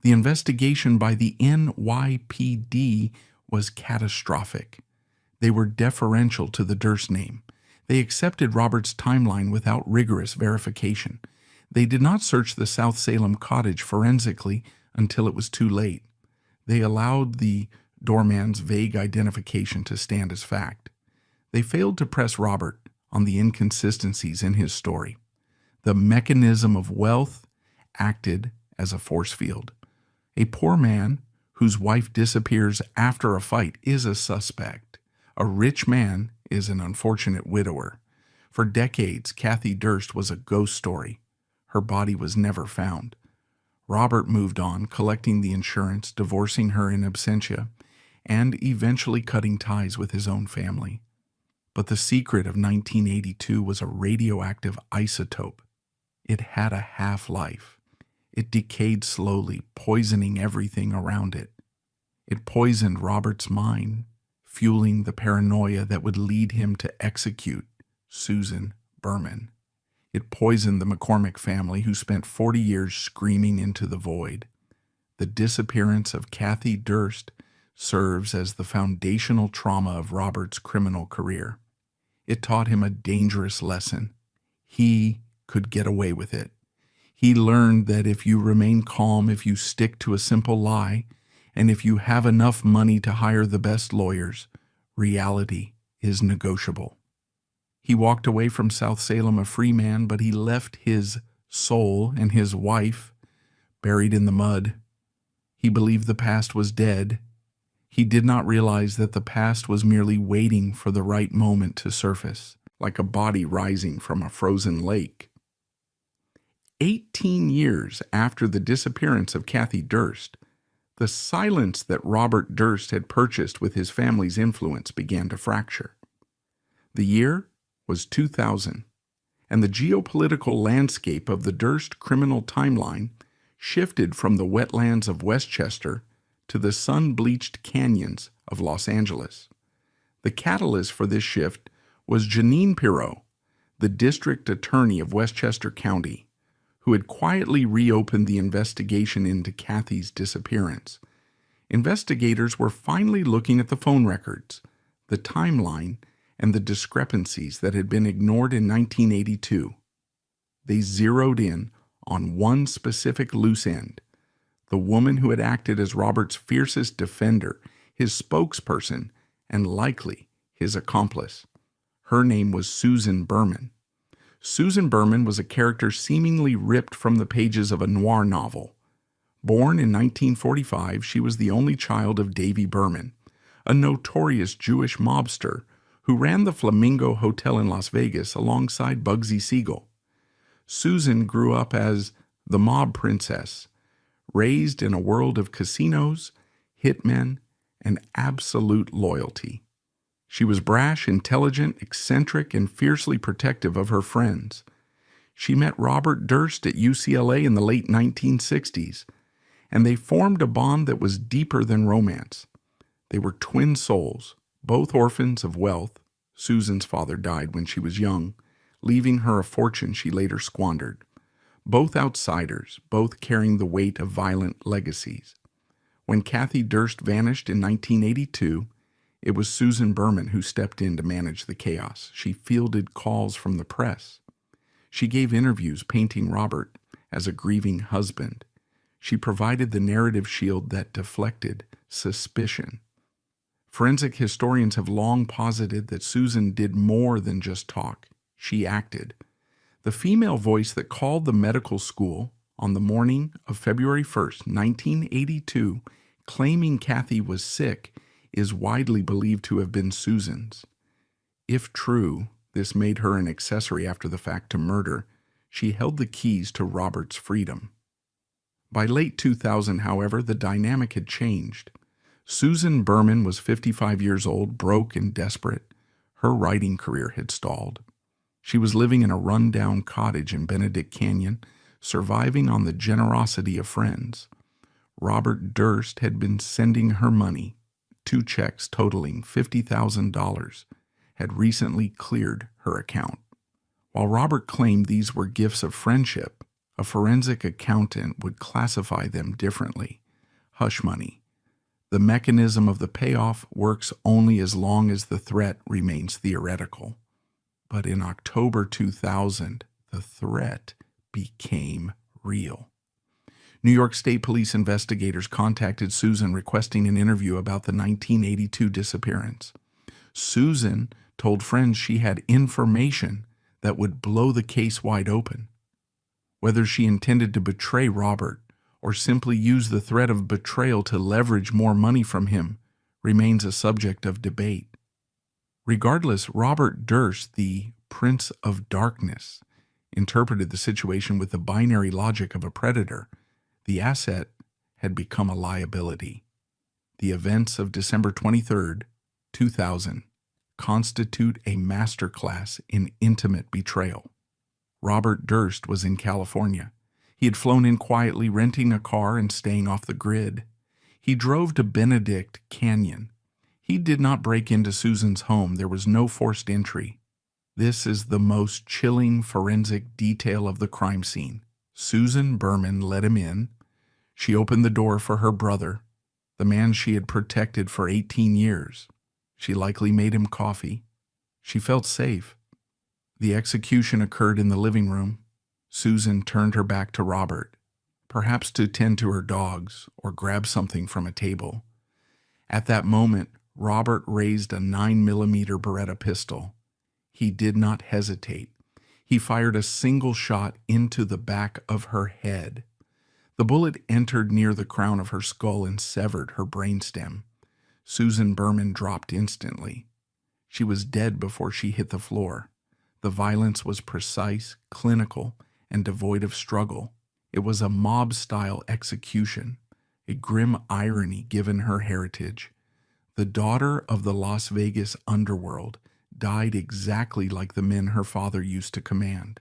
The investigation by the NYPD was catastrophic. They were deferential to the Durst name. They accepted Robert's timeline without rigorous verification. They did not search the South Salem cottage forensically until it was too late. They allowed the doorman's vague identification to stand as fact. They failed to press Robert on the inconsistencies in his story. The mechanism of wealth acted as a force field. A poor man whose wife disappears after a fight is a suspect. A rich man is an unfortunate widower. For decades, Kathy Durst was a ghost story. Her body was never found. Robert moved on, collecting the insurance, divorcing her in absentia, and eventually cutting ties with his own family. But the secret of 1982 was a radioactive isotope. It had a half-life. It decayed slowly, poisoning everything around it. It poisoned Robert's mind, fueling the paranoia that would lead him to execute Susan Berman. It poisoned the McCormick family, who spent 40 years screaming into the void. The disappearance of Kathy Durst serves as the foundational trauma of Robert's criminal career. It taught him a dangerous lesson. He could get away with it. He learned that if you remain calm, if you stick to a simple lie, and if you have enough money to hire the best lawyers, reality is negotiable. He walked away from South Salem a free man, but he left his soul and his wife buried in the mud. He believed the past was dead. He did not realize that the past was merely waiting for the right moment to surface, like a body rising from a frozen lake. 18 years after the disappearance of Kathy Durst, the silence that Robert Durst had purchased with his family's influence began to fracture. The year was 2000, and the geopolitical landscape of the Durst criminal timeline shifted from the wetlands of Westchester to the sun-bleached canyons of Los Angeles. The catalyst for this shift was Janine Pirro, the district attorney of Westchester County, who had quietly reopened the investigation into Kathy's disappearance. Investigators were finally looking at the phone records, the timeline, and the discrepancies that had been ignored in 1982. They zeroed in on one specific loose end: the woman who had acted as Robert's fiercest defender, his spokesperson, and likely his accomplice. Her name was Susan Berman. Susan Berman was a character seemingly ripped from the pages of a noir novel. Born in 1945, she was the only child of Davy Berman, a notorious Jewish mobster who ran the Flamingo Hotel in Las Vegas alongside Bugsy Siegel. Susan grew up as the mob princess, raised in a world of casinos, hitmen, and absolute loyalty. She was brash, intelligent, eccentric, and fiercely protective of her friends. She met Robert Durst at UCLA in the late 1960s, and they formed a bond that was deeper than romance. They were twin souls, both orphans of wealth. Susan's father died when she was young, leaving her a fortune she later squandered. Both outsiders, both carrying the weight of violent legacies. When Kathy Durst vanished in 1982, it was Susan Berman who stepped in to manage the chaos. She fielded calls from the press. She gave interviews painting Robert as a grieving husband. She provided the narrative shield that deflected suspicion. Forensic historians have long posited that Susan did more than just talk. She acted. The female voice that called the medical school on the morning of February 1st, 1982, claiming Kathy was sick, is widely believed to have been Susan's. If true, this made her an accessory after the fact to murder. She held the keys to Robert's freedom. By late 2000, however, the dynamic had changed. Susan Berman was 55 years old, broke and desperate. Her writing career had stalled. She was living in a run-down cottage in Benedict Canyon, surviving on the generosity of friends. Robert Durst had been sending her money. 2 checks totaling $50,000 had recently cleared her account. While Robert claimed these were gifts of friendship, a forensic accountant would classify them differently. Hush money. The mechanism of the payoff works only as long as the threat remains theoretical. But in October 2000, the threat became real. New York State Police investigators contacted Susan requesting an interview about the 1982 disappearance. Susan told friends she had information that would blow the case wide open. Whether she intended to betray Robert or simply use the threat of betrayal to leverage more money from him remains a subject of debate. Regardless, Robert Durst, the Prince of Darkness, interpreted the situation with the binary logic of a predator. The asset had become a liability. The events of December 23, 2000, constitute a masterclass in intimate betrayal. Robert Durst was in California. He had flown in quietly, renting a car and staying off the grid. He drove to Benedict Canyon. He did not break into Susan's home. There was no forced entry. This is the most chilling forensic detail of the crime scene. Susan Berman let him in. She opened the door for her brother, the man she had protected for 18 years. She likely made him coffee. She felt safe. The execution occurred in the living room. Susan turned her back to Robert, perhaps to tend to her dogs or grab something from a table. At that moment, Robert raised a 9mm Beretta pistol. He did not hesitate. He fired a single shot into the back of her head. The bullet entered near the crown of her skull and severed her brainstem. Susan Berman dropped instantly. She was dead before she hit the floor. The violence was precise, clinical, and devoid of struggle. It was a mob-style execution, a grim irony given her heritage. The daughter of the Las Vegas underworld died exactly like the men her father used to command.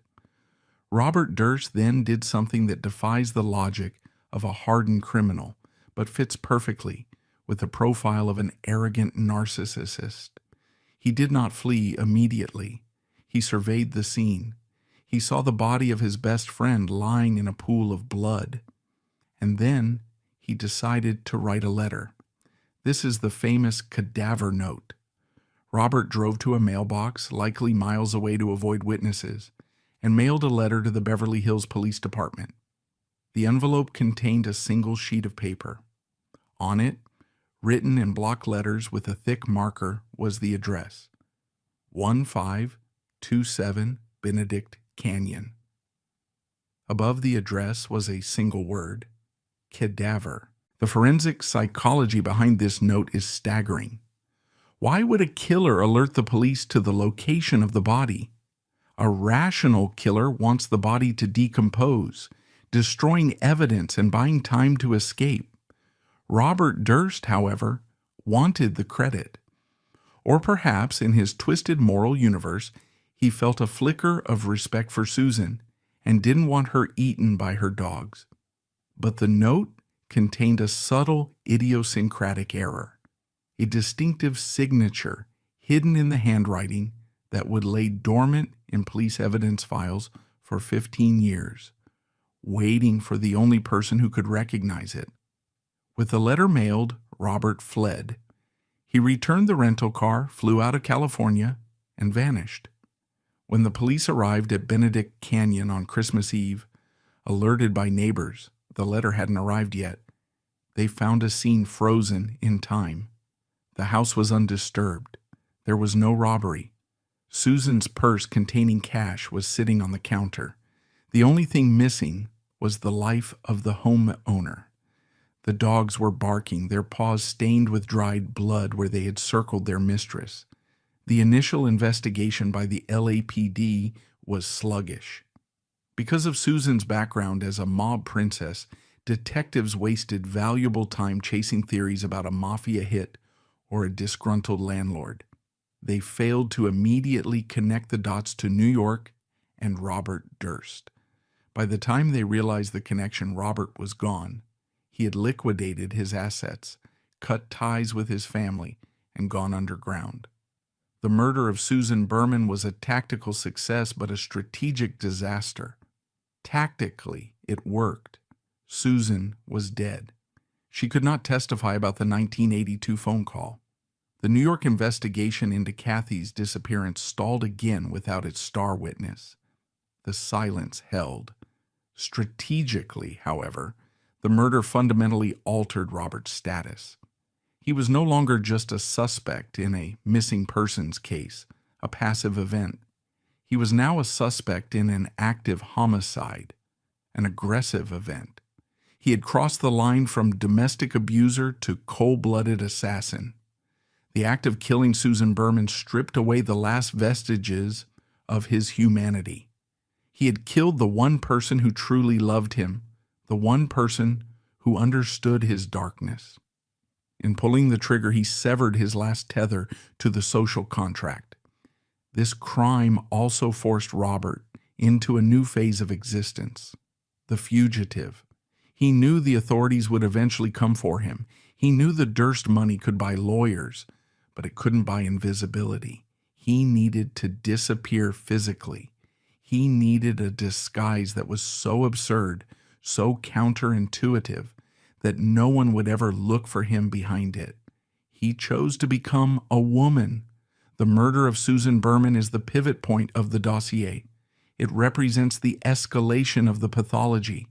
Robert Durst then did something that defies the logic of a hardened criminal, but fits perfectly with the profile of an arrogant narcissist. He did not flee immediately. He surveyed the scene. He saw the body of his best friend lying in a pool of blood. And then he decided to write a letter. This is the famous cadaver note. Robert drove to a mailbox, likely miles away to avoid witnesses, and mailed a letter to the Beverly Hills Police Department. The envelope contained a single sheet of paper. On it, written in block letters with a thick marker, was the address: 1527 Benedict Canyon. Above the address was a single word: cadaver. The forensic psychology behind this note is staggering. Why would a killer alert the police to the location of the body? A rational killer wants the body to decompose, destroying evidence and buying time to escape. Robert Durst, however, wanted the credit. Or perhaps, in his twisted moral universe, he felt a flicker of respect for Susan and didn't want her eaten by her dogs. But the note contained a subtle idiosyncratic error, a distinctive signature hidden in the handwriting that would lay dormant in police evidence files for 15 years, waiting for the only person who could recognize it. With the letter mailed, Robert fled. He returned the rental car, flew out of California, and vanished. When the police arrived at Benedict Canyon on Christmas Eve, alerted by neighbors, the letter hadn't arrived yet. They found a scene frozen in time. The house was undisturbed. There was no robbery. Susan's purse containing cash was sitting on the counter. The only thing missing was the life of the homeowner. The dogs were barking, their paws stained with dried blood where they had circled their mistress. The initial investigation by the LAPD was sluggish. Because of Susan's background as a mob princess, detectives wasted valuable time chasing theories about a mafia hit or a disgruntled landlord. They failed to immediately connect the dots to New York and Robert Durst. By the time they realized the connection, Robert was gone. He had liquidated his assets, cut ties with his family, and gone underground. The murder of Susan Berman was a tactical success, but a strategic disaster. Tactically, it worked. Susan was dead. She could not testify about the 1982 phone call. The New York investigation into Kathy's disappearance stalled again without its star witness. The silence held. Strategically, however, the murder fundamentally altered Robert's status. He was no longer just a suspect in a missing persons case, a passive event. He was now a suspect in an active homicide, an aggressive event. He had crossed the line from domestic abuser to cold-blooded assassin. The act of killing Susan Berman stripped away the last vestiges of his humanity. He had killed the one person who truly loved him, the one person who understood his darkness. In pulling the trigger, he severed his last tether to the social contract. This crime also forced Robert into a new phase of existence, the fugitive. He knew the authorities would eventually come for him. He knew the Durst money could buy lawyers, but it couldn't buy invisibility. He needed to disappear physically. He needed a disguise that was so absurd, so counterintuitive, that no one would ever look for him behind it. He chose to become a woman. The murder of Susan Berman is the pivot point of the dossier. It represents the escalation of the pathology.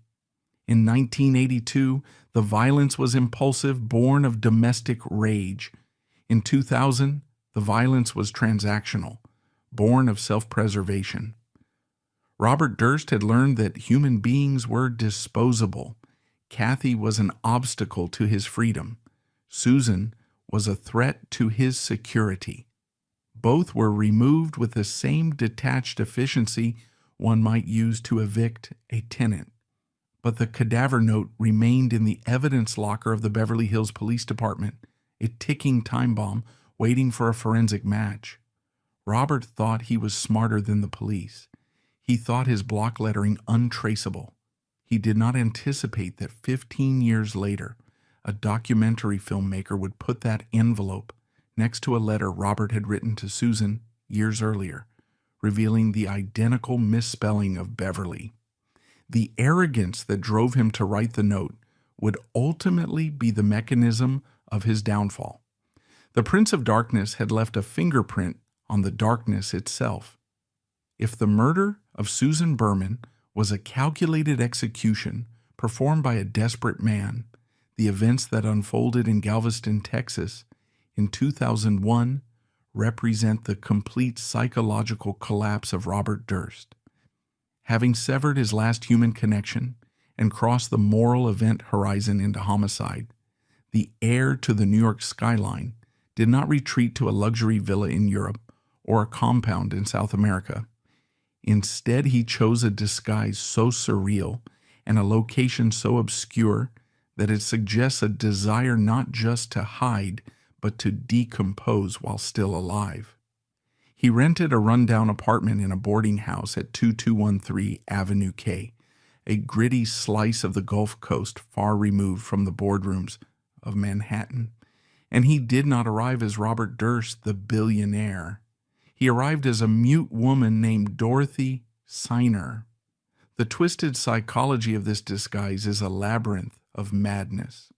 In 1982, the violence was impulsive, born of domestic rage. In 2000, the violence was transactional, born of self-preservation. Robert Durst had learned that human beings were disposable. Kathy was an obstacle to his freedom. Susan was a threat to his security. Both were removed with the same detached efficiency one might use to evict a tenant. But the cadaver note remained in the evidence locker of the Beverly Hills Police Department, a ticking time bomb waiting for a forensic match. Robert thought he was smarter than the police. He thought his block lettering untraceable. He did not anticipate that 15 years later, a documentary filmmaker would put that envelope next to a letter Robert had written to Susan years earlier, revealing the identical misspelling of Beverly. The arrogance that drove him to write the note would ultimately be the mechanism of his downfall. The Prince of Darkness had left a fingerprint on the darkness itself. If the murder of Susan Berman was a calculated execution performed by a desperate man, the events that unfolded in Galveston, Texas, in 2001 represent the complete psychological collapse of Robert Durst. Having severed his last human connection and crossed the moral event horizon into homicide, the heir to the New York skyline did not retreat to a luxury villa in Europe or a compound in South America. Instead, he chose a disguise so surreal and a location so obscure that it suggests a desire not just to hide, but to decompose while still alive. He rented a rundown apartment in a boarding house at 2213 Avenue K, a gritty slice of the Gulf Coast far removed from the boardrooms of Manhattan. And he did not arrive as Robert Durst, the billionaire. He arrived as a mute woman named Dorothy Siner. The twisted psychology of this disguise is a labyrinth of madness.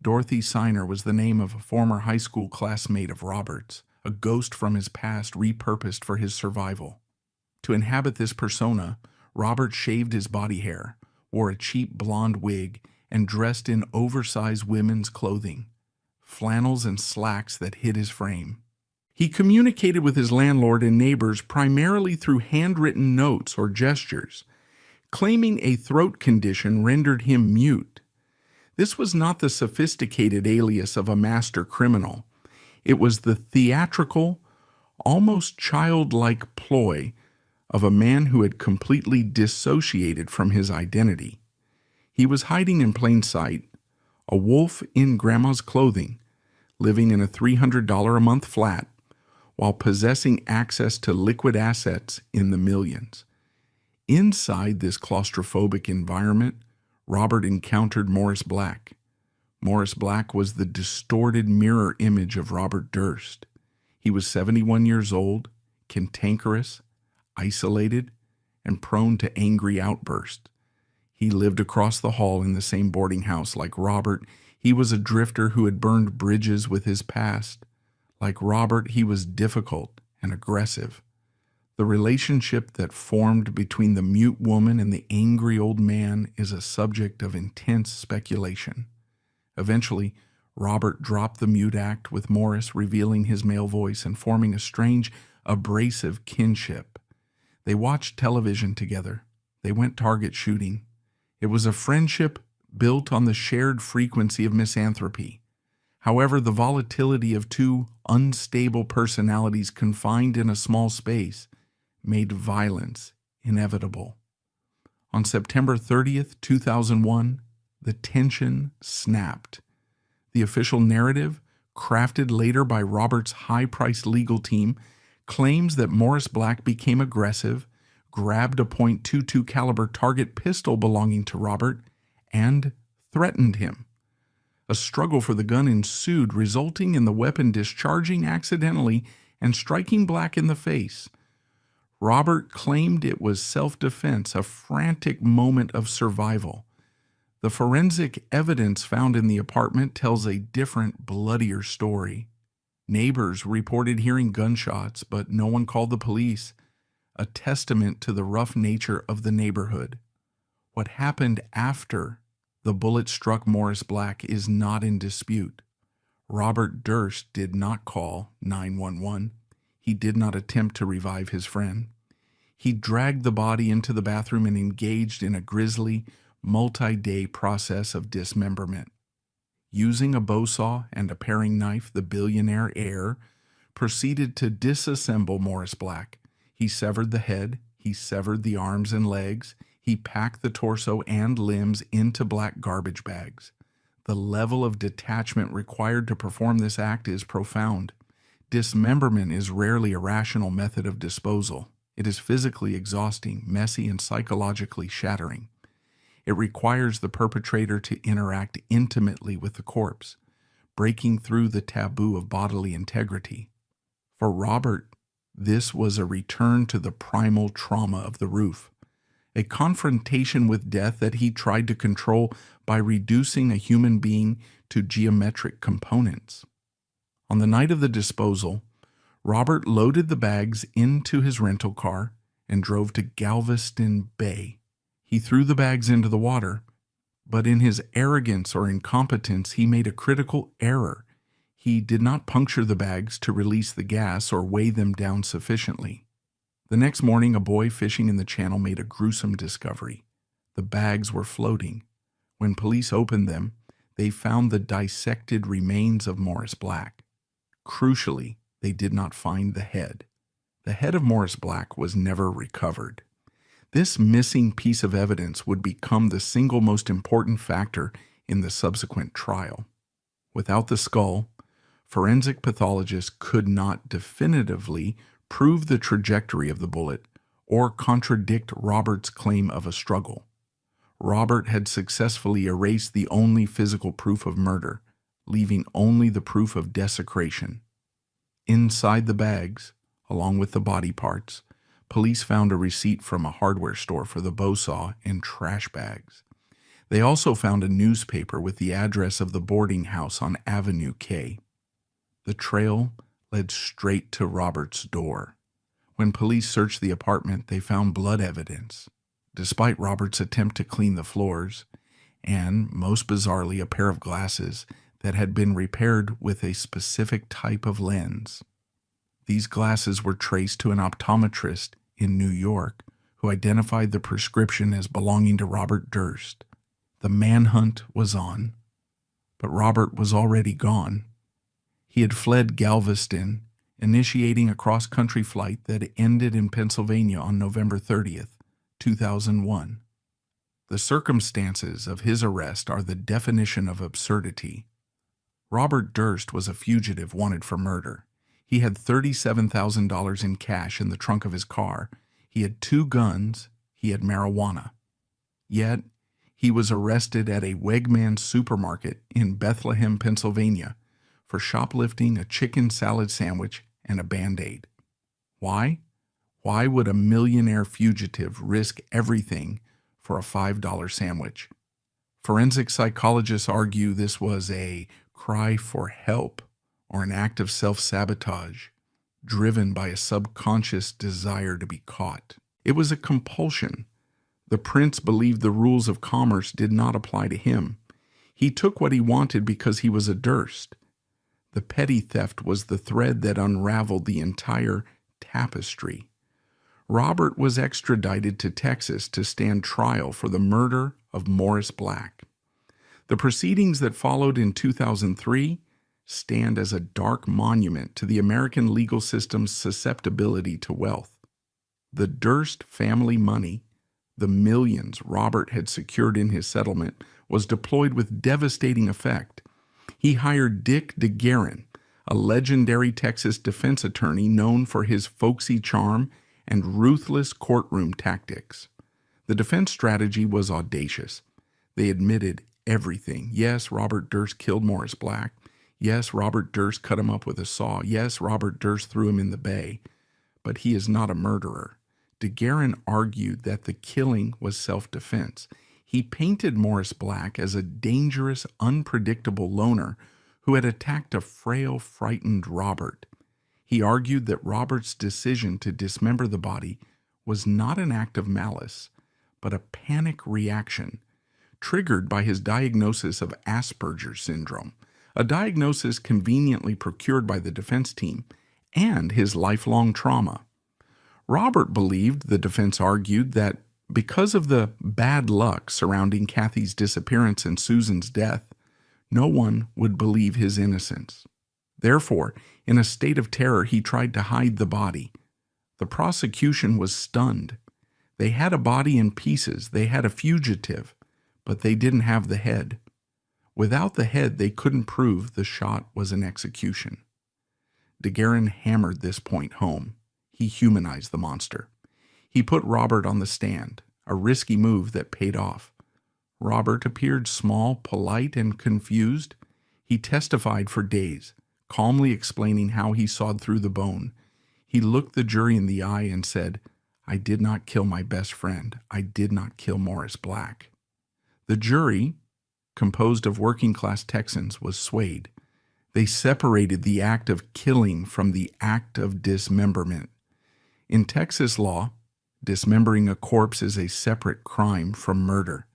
Dorothy Siner was the name of a former high school classmate of Robert's, a ghost from his past repurposed for his survival. To inhabit this persona, Robert shaved his body hair, wore a cheap blonde wig, and dressed in oversized women's clothing, flannels and slacks that hid his frame. He communicated with his landlord and neighbors primarily through handwritten notes or gestures, claiming a throat condition rendered him mute. This was not the sophisticated alias of a master criminal. It was the theatrical, almost childlike ploy of a man who had completely dissociated from his identity. He was hiding in plain sight, a wolf in grandma's clothing, living in a $300 a month flat, while possessing access to liquid assets in the millions. Inside this claustrophobic environment, Robert encountered Morris Black. Morris Black was the distorted mirror image of Robert Durst. He was 71 years old, cantankerous, isolated, and prone to angry outbursts. He lived across the hall in the same boarding house like Robert. He was a drifter who had burned bridges with his past. Like Robert, he was difficult and aggressive. The relationship that formed between the mute woman and the angry old man is a subject of intense speculation. Eventually, Robert dropped the mute act, with Morris revealing his male voice and forming a strange, abrasive kinship. They watched television together. They went target shooting. It was a friendship built on the shared frequency of misanthropy. However, the volatility of two unstable personalities confined in a small space made violence inevitable. On September 30th, 2001, the tension snapped. The official narrative, crafted later by Robert's high-priced legal team, claims that Morris Black became aggressive, grabbed a .22 caliber target pistol belonging to Robert, and threatened him. A struggle for the gun ensued, resulting in the weapon discharging accidentally and striking Black in the face. Robert claimed it was self-defense, a frantic moment of survival. The forensic evidence found in the apartment tells a different, bloodier story. Neighbors reported hearing gunshots, but no one called the police, a testament to the rough nature of the neighborhood. What happened after the bullet struck Morris Black is not in dispute. Robert Durst did not call 911. He did not attempt to revive his friend. He dragged the body into the bathroom and engaged in a grisly, multi-day process of dismemberment. Using a bow saw and a paring knife, the billionaire heir proceeded to disassemble Morris Black. He severed the head, he severed the arms and legs, he packed the torso and limbs into black garbage bags. The level of detachment required to perform this act is profound. Dismemberment is rarely a rational method of disposal. It is physically exhausting, messy, and psychologically shattering. It requires the perpetrator to interact intimately with the corpse, breaking through the taboo of bodily integrity. For Robert, this was a return to the primal trauma of the roof, a confrontation with death that he tried to control by reducing a human being to geometric components. On the night of the disposal, Robert loaded the bags into his rental car and drove to Galveston Bay. He threw the bags into the water, but in his arrogance or incompetence, he made a critical error. He did not puncture the bags to release the gas or weigh them down sufficiently. The next morning, a boy fishing in the channel made a gruesome discovery. The bags were floating. When police opened them, they found the dissected remains of Morris Black. Crucially, they did not find the head. The head of Morris Black was never recovered. This missing piece of evidence would become the single most important factor in the subsequent trial. Without the skull, forensic pathologists could not definitively prove the trajectory of the bullet or contradict Robert's claim of a struggle. Robert had successfully erased the only physical proof of murder, leaving only the proof of desecration. Inside the bags, along with the body parts, police found a receipt from a hardware store for the bow saw and trash bags. They also found a newspaper with the address of the boarding house on Avenue K. The trail led straight to Robert's door. When police searched the apartment, they found blood evidence, despite Robert's attempt to clean the floors, and, most bizarrely, a pair of glasses that had been repaired with a specific type of lens. These glasses were traced to an optometrist in New York who identified the prescription as belonging to Robert Durst. The manhunt was on, but Robert was already gone. He had fled Galveston, initiating a cross-country flight that ended in Pennsylvania on November 30th, 2001. The circumstances of his arrest are the definition of absurdity. Robert Durst was a fugitive wanted for murder. He had $37,000 in cash in the trunk of his car. He had 2 guns. He had marijuana. Yet, he was arrested at a Wegmans supermarket in Bethlehem, Pennsylvania, for shoplifting a chicken salad sandwich and a Band-Aid. Why? Why would a millionaire fugitive risk everything for a $5 sandwich? Forensic psychologists argue this was a cry for help or an act of self-sabotage driven by a subconscious desire to be caught. It was a compulsion. The prince believed the rules of commerce did not apply to him. He took what he wanted because he was a Durst. The petty theft was the thread that unraveled the entire tapestry. Robert was extradited to Texas to stand trial for the murder of Morris Black. The proceedings that followed in 2003 stand as a dark monument to the American legal system's susceptibility to wealth. The Durst family money, the millions Robert had secured in his settlement, was deployed with devastating effect. He hired Dick DeGuerin, a legendary Texas defense attorney known for his folksy charm and ruthless courtroom tactics. The defense strategy was audacious. They admitted everything. Yes, Robert Durst killed Morris Black. Yes, Robert Durst cut him up with a saw. Yes, Robert Durst threw him in the bay. But he is not a murderer. DeGuerin argued that the killing was self-defense. He painted Morris Black as a dangerous, unpredictable loner who had attacked a frail, frightened Robert. He argued that Robert's decision to dismember the body was not an act of malice, but a panic reaction triggered by his diagnosis of Asperger's syndrome, a diagnosis conveniently procured by the defense team, and his lifelong trauma. Robert believed, the defense argued, that because of the bad luck surrounding Kathy's disappearance and Susan's death, no one would believe his innocence. Therefore, in a state of terror, he tried to hide the body. The prosecution was stunned. They had a body in pieces, they had a fugitive, but they didn't have the head. Without the head, they couldn't prove the shot was an execution. DeGuerin hammered this point home. He humanized the monster. He put Robert on the stand, a risky move that paid off. Robert appeared small, polite, and confused. He testified for days, calmly explaining how he sawed through the bone. He looked the jury in the eye and said, "I did not kill my best friend. I did not kill Morris Black." The jury, composed of working-class Texans, was swayed. They separated the act of killing from the act of dismemberment. In Texas law, dismembering a corpse is a separate crime from murder.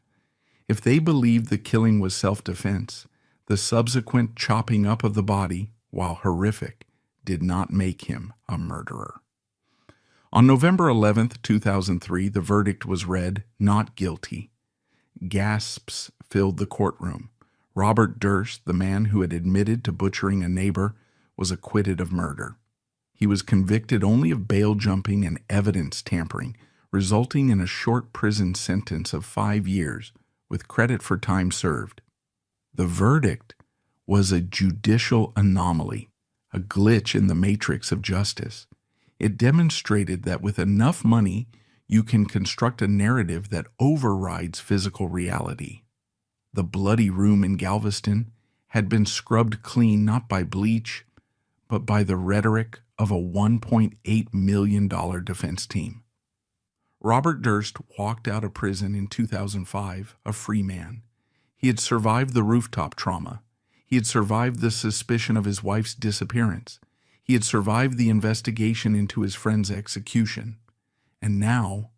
If they believed the killing was self-defense, the subsequent chopping up of the body, while horrific, did not make him a murderer. On November 11th, 2003, the verdict was read, not guilty. Gasps filled the courtroom. Robert Durst, the man who had admitted to butchering a neighbor, was acquitted of murder. He was convicted only of bail jumping and evidence tampering, resulting in a short prison sentence of 5 years, with credit for time served. The verdict was a judicial anomaly, a glitch in the matrix of justice. It demonstrated that with enough money, you can construct a narrative that overrides physical reality. The bloody room in Galveston had been scrubbed clean not by bleach, but by the rhetoric of a $1.8 million defense team. Robert Durst walked out of prison in 2005, a free man. He had survived the rooftop trauma. He had survived the suspicion of his wife's disappearance. He had survived the investigation into his friend's execution. And now,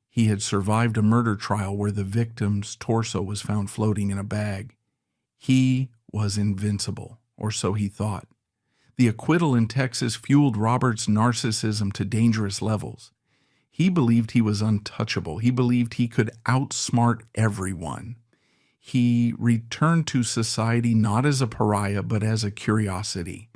he had survived a murder trial where the victim's torso was found floating in a bag. He was invincible, or so he thought. The acquittal in Texas fueled Robert's narcissism to dangerous levels. He believed he was untouchable. He believed he could outsmart everyone. He returned to society not as a pariah, but as a curiosity.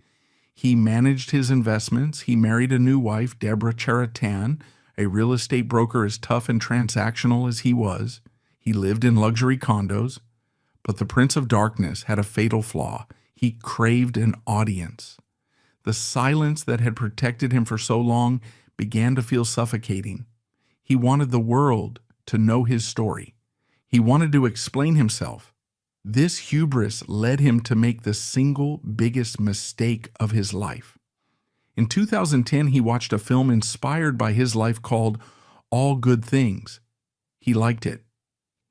He managed his investments. He married a new wife, Deborah Charatan, a real estate broker as tough and transactional as he was. He lived in luxury condos. But the Prince of Darkness had a fatal flaw. He craved an audience. The silence that had protected him for so long began to feel suffocating. He wanted the world to know his story. He wanted to explain himself. This hubris led him to make the single biggest mistake of his life. In 2010, he watched a film inspired by his life called All Good Things. He liked it.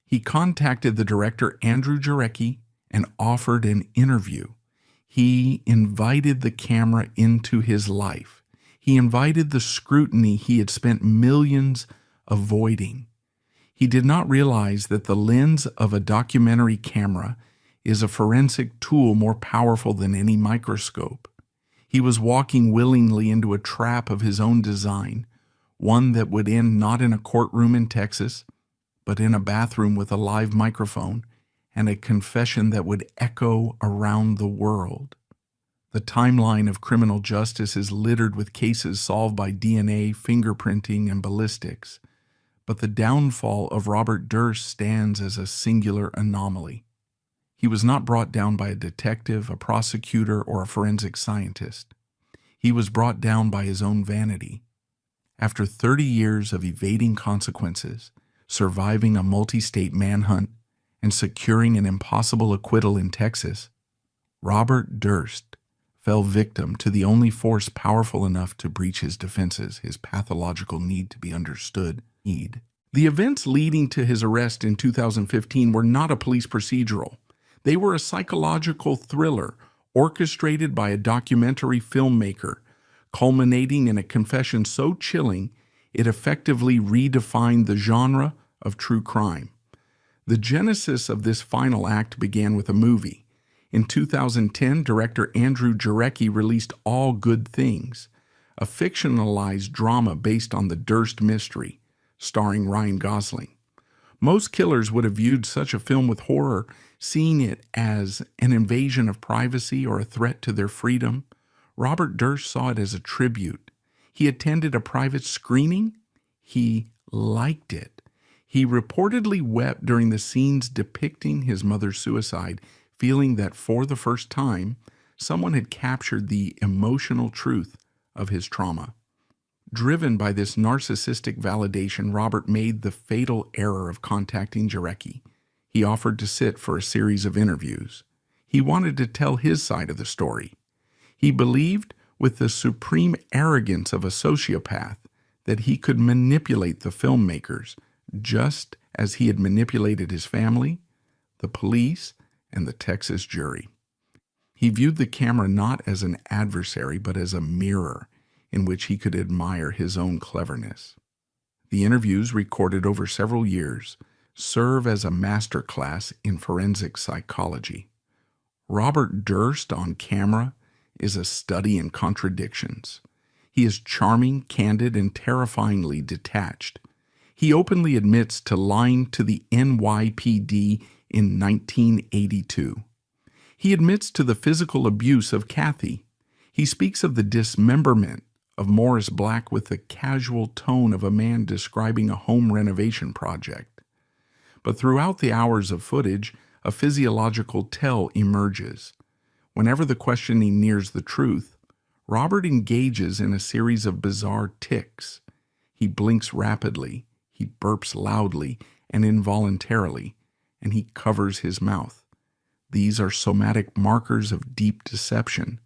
He contacted the director Andrew Jarecki and offered an interview. He invited the camera into his life. He invited the scrutiny he had spent millions avoiding. He did not realize that the lens of a documentary camera is a forensic tool more powerful than any microscope. He was walking willingly into a trap of his own design, one that would end not in a courtroom in Texas, but in a bathroom with a live microphone and a confession that would echo around the world. The timeline of criminal justice is littered with cases solved by DNA, fingerprinting, and ballistics, but the downfall of Robert Durst stands as a singular anomaly. He was not brought down by a detective, a prosecutor, or a forensic scientist. He was brought down by his own vanity. After 30 years of evading consequences, surviving a multi-state manhunt, and securing an impossible acquittal in Texas, Robert Durst fell victim to the only force powerful enough to breach his defenses, his pathological need to be understood. The events leading to his arrest in 2015 were not a police procedural. They were a psychological thriller orchestrated by a documentary filmmaker, culminating in a confession so chilling it effectively redefined the genre of true crime. The genesis of this final act began with a movie. In 2010, director Andrew Jarecki released All Good Things, a fictionalized drama based on the Durst mystery, starring Ryan Gosling. Most killers would have viewed such a film with horror, seeing it as an invasion of privacy or a threat to their freedom. Robert Durst saw it as a tribute. He attended a private screening. He liked it. He reportedly wept during the scenes depicting his mother's suicide, feeling that for the first time, someone had captured the emotional truth of his trauma. Driven by this narcissistic validation, Robert made the fatal error of contacting Jarecki. He offered to sit for a series of interviews. He wanted to tell his side of the story. He believed, with the supreme arrogance of a sociopath, that he could manipulate the filmmakers, just as he had manipulated his family, the police, and the Texas jury. He viewed the camera not as an adversary, but as a mirror in which he could admire his own cleverness. The interviews, recorded over several years, serve as a masterclass in forensic psychology. Robert Durst on camera is a study in contradictions. He is charming, candid, and terrifyingly detached. He openly admits to lying to the NYPD in 1982. He admits to the physical abuse of Kathy. He speaks of the dismemberment of Morris Black with the casual tone of a man describing a home renovation project. But throughout the hours of footage, a physiological tell emerges. Whenever the questioning nears the truth, Robert engages in a series of bizarre tics. He blinks rapidly, he burps loudly and involuntarily, and he covers his mouth. These are somatic markers of deep deception,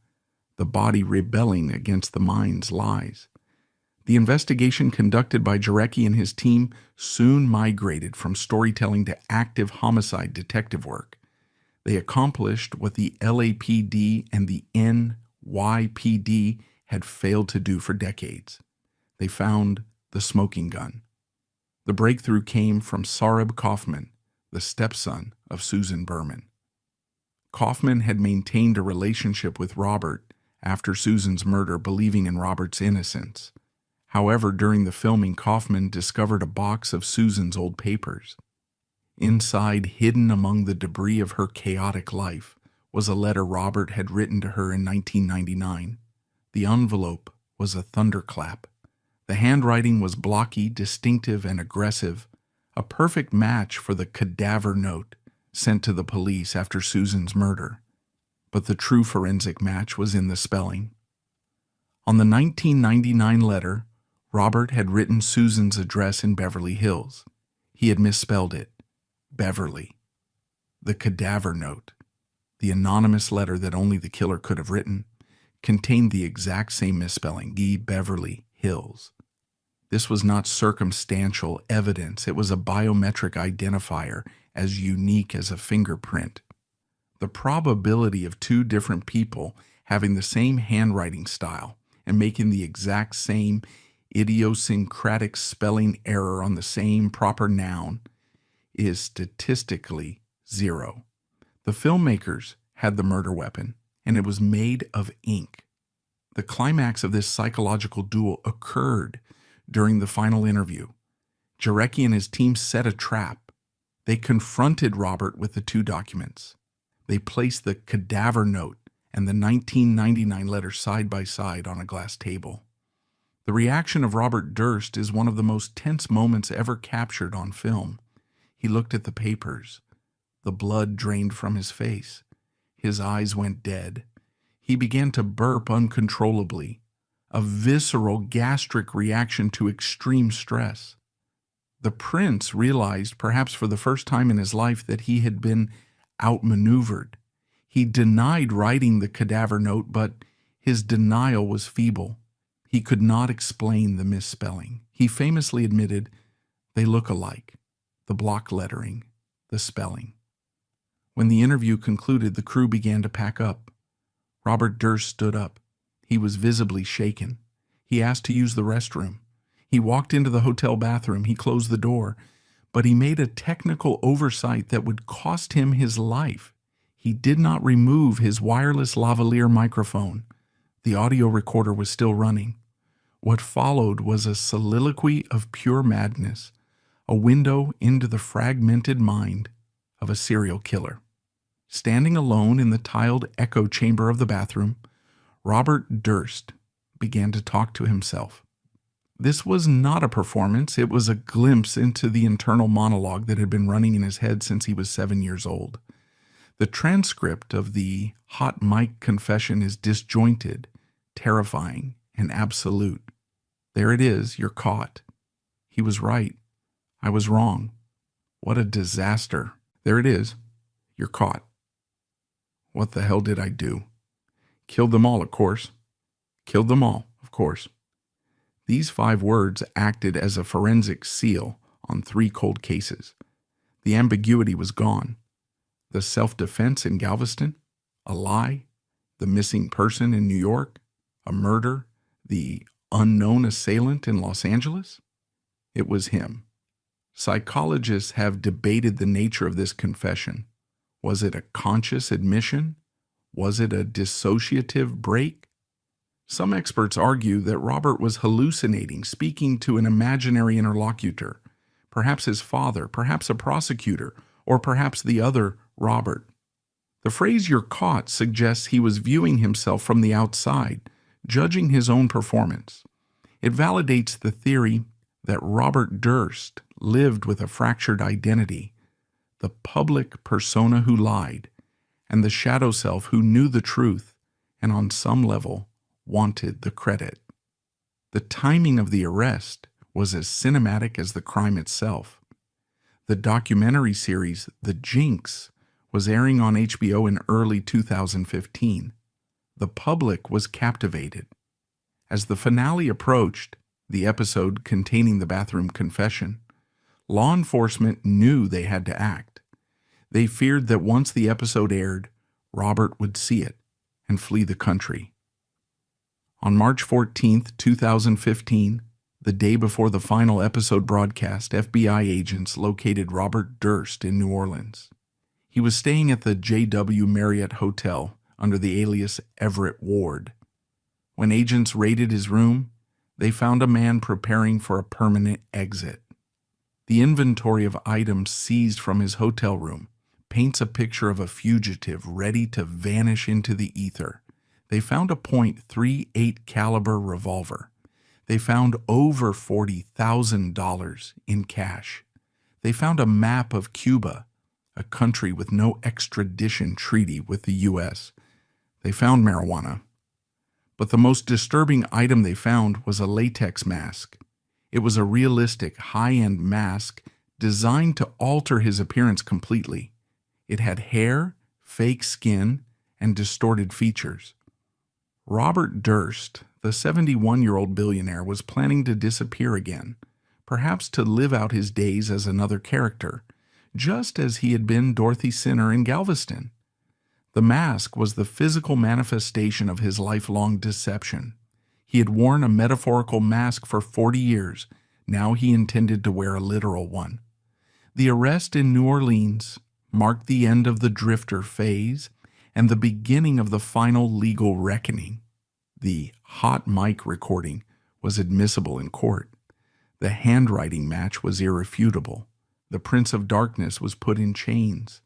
the body rebelling against the mind's lies. The investigation conducted by Jarecki and his team soon migrated from storytelling to active homicide detective work. They accomplished what the LAPD and the NYPD had failed to do for decades. They found the smoking gun. The breakthrough came from Sareb Kaufman, the stepson of Susan Berman. Kaufman had maintained a relationship with Robert after Susan's murder, believing in Robert's innocence. However, during the filming, Kaufman discovered a box of Susan's old papers. Inside, hidden among the debris of her chaotic life, was a letter Robert had written to her in 1999. The envelope was a thunderclap. The handwriting was blocky, distinctive, and aggressive, a perfect match for the cadaver note sent to the police after Susan's murder. But the true forensic match was in the spelling. On the 1999 letter, Robert had written Susan's address in Beverly Hills. He had misspelled it, Beverly. The cadaver note, the anonymous letter that only the killer could have written, contained the exact same misspelling, Beverly Hills. This was not circumstantial evidence. It was a biometric identifier as unique as a fingerprint. The probability of two different people having the same handwriting style and making the exact same idiosyncratic spelling error on the same proper noun is statistically zero. The filmmakers had the murder weapon, and it was made of ink. The climax of this psychological duel occurred during the final interview. Jarecki and his team set a trap. They confronted Robert with the two documents. They placed the cadaver note and the 1999 letter side by side on a glass table. The reaction of Robert Durst is one of the most tense moments ever captured on film. He looked at the papers. The blood drained from his face. His eyes went dead. He began to burp uncontrollably, a visceral gastric reaction to extreme stress. The prince realized, perhaps for the first time in his life, that he had been outmaneuvered. He denied writing the cadaver note, but his denial was feeble. He could not explain the misspelling. He famously admitted, "They look alike, the block lettering, the spelling." When the interview concluded, the crew began to pack up. Robert Durst stood up. He was visibly shaken. He asked to use the restroom. He walked into the hotel bathroom. He closed the door, but he made a technical oversight that would cost him his life. He did not remove his wireless lavalier microphone. The audio recorder was still running. What followed was a soliloquy of pure madness, a window into the fragmented mind of a serial killer. Standing alone in the tiled echo chamber of the bathroom, Robert Durst began to talk to himself. This was not a performance. It was a glimpse into the internal monologue that had been running in his head since he was 7 years old. The transcript of the hot mic confession is disjointed, terrifying, and absolute. There it is, you're caught. He was right. I was wrong. What a disaster. There it is, you're caught. What the hell did I do? Killed them all, of course. Killed them all, of course. These 5 words acted as a forensic seal on 3 cold cases. The ambiguity was gone. The self-defense in Galveston, a lie. The missing person in New York, a murder. The unknown assailant in Los Angeles. It was him. Psychologists have debated the nature of this confession. Was it a conscious admission? Was it a dissociative break? Some experts argue that Robert was hallucinating, speaking to an imaginary interlocutor, perhaps his father, perhaps a prosecutor, or perhaps the other Robert. The phrase "you're caught" suggests he was viewing himself from the outside, judging his own performance. It validates the theory that Robert Durst lived with a fractured identity, the public persona who lied, and the shadow self who knew the truth and on some level wanted the credit. The timing of the arrest was as cinematic as the crime itself. The documentary series The Jinx was airing on HBO in early 2015. The public was captivated. As the finale approached, the episode containing the bathroom confession, law enforcement knew they had to act. They feared that once the episode aired, Robert would see it and flee the country. On March 14, 2015, the day before the final episode broadcast, FBI agents located Robert Durst in New Orleans. He was staying at the JW Marriott Hotel under the alias Everett Ward. When agents raided his room, they found a man preparing for a permanent exit. The inventory of items seized from his hotel room paints a picture of a fugitive ready to vanish into the ether. They found a .38 caliber revolver. They found over $40,000 in cash. They found a map of Cuba, a country with no extradition treaty with the U.S. They found marijuana. But the most disturbing item they found was a latex mask. It was a realistic, high-end mask designed to alter his appearance completely. It had hair, fake skin, and distorted features. Robert Durst, the 71-year-old billionaire, was planning to disappear again, perhaps to live out his days as another character, just as he had been Dorothy Sinner in Galveston. The mask was the physical manifestation of his lifelong deception. He had worn a metaphorical mask for 40 years. Now he intended to wear a literal one. The arrest in New Orleans marked the end of the drifter phase and the beginning of the final legal reckoning. The hot mic recording was admissible in court. The handwriting match was irrefutable. The Prince of Darkness was put in chains,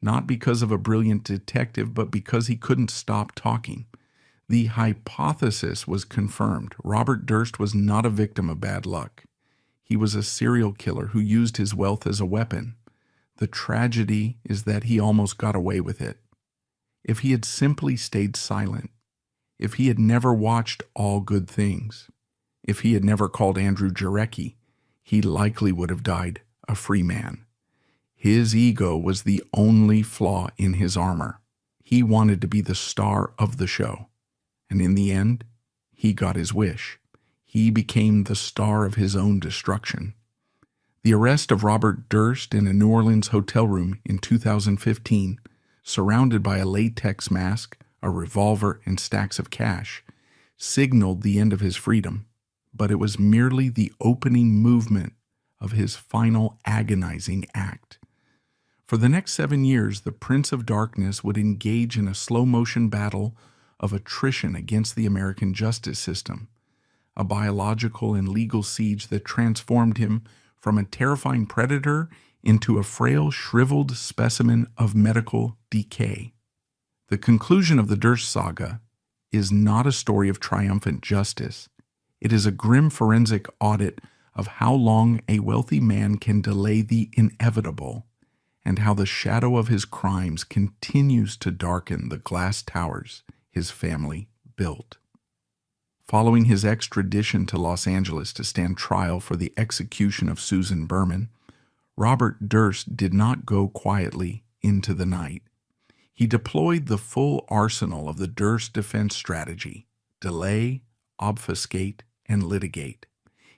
not because of a brilliant detective, but because he couldn't stop talking. The hypothesis was confirmed. Robert Durst was not a victim of bad luck. He was a serial killer who used his wealth as a weapon. The tragedy is that he almost got away with it. If he had simply stayed silent, if he had never watched All Good Things, if he had never called Andrew Jarecki, he likely would have died a free man. His ego was the only flaw in his armor. He wanted to be the star of the show. And in the end, he got his wish. He became the star of his own destruction. The arrest of Robert Durst in a New Orleans hotel room in 2015, surrounded by a latex mask, a revolver, and stacks of cash, signaled the end of his freedom, but it was merely the opening movement of his final agonizing act. For the next 7 years, the Prince of Darkness would engage in a slow-motion battle of attrition against the American justice system, a biological and legal siege that transformed him from a terrifying predator into a frail, shriveled specimen of medical decay. The conclusion of the Durst saga is not a story of triumphant justice. It is a grim forensic audit of how long a wealthy man can delay the inevitable, and how the shadow of his crimes continues to darken the glass towers his family built. Following his extradition to Los Angeles to stand trial for the execution of Susan Berman, Robert Durst did not go quietly into the night. He deployed the full arsenal of the Durst defense strategy: delay, obfuscate, and litigate.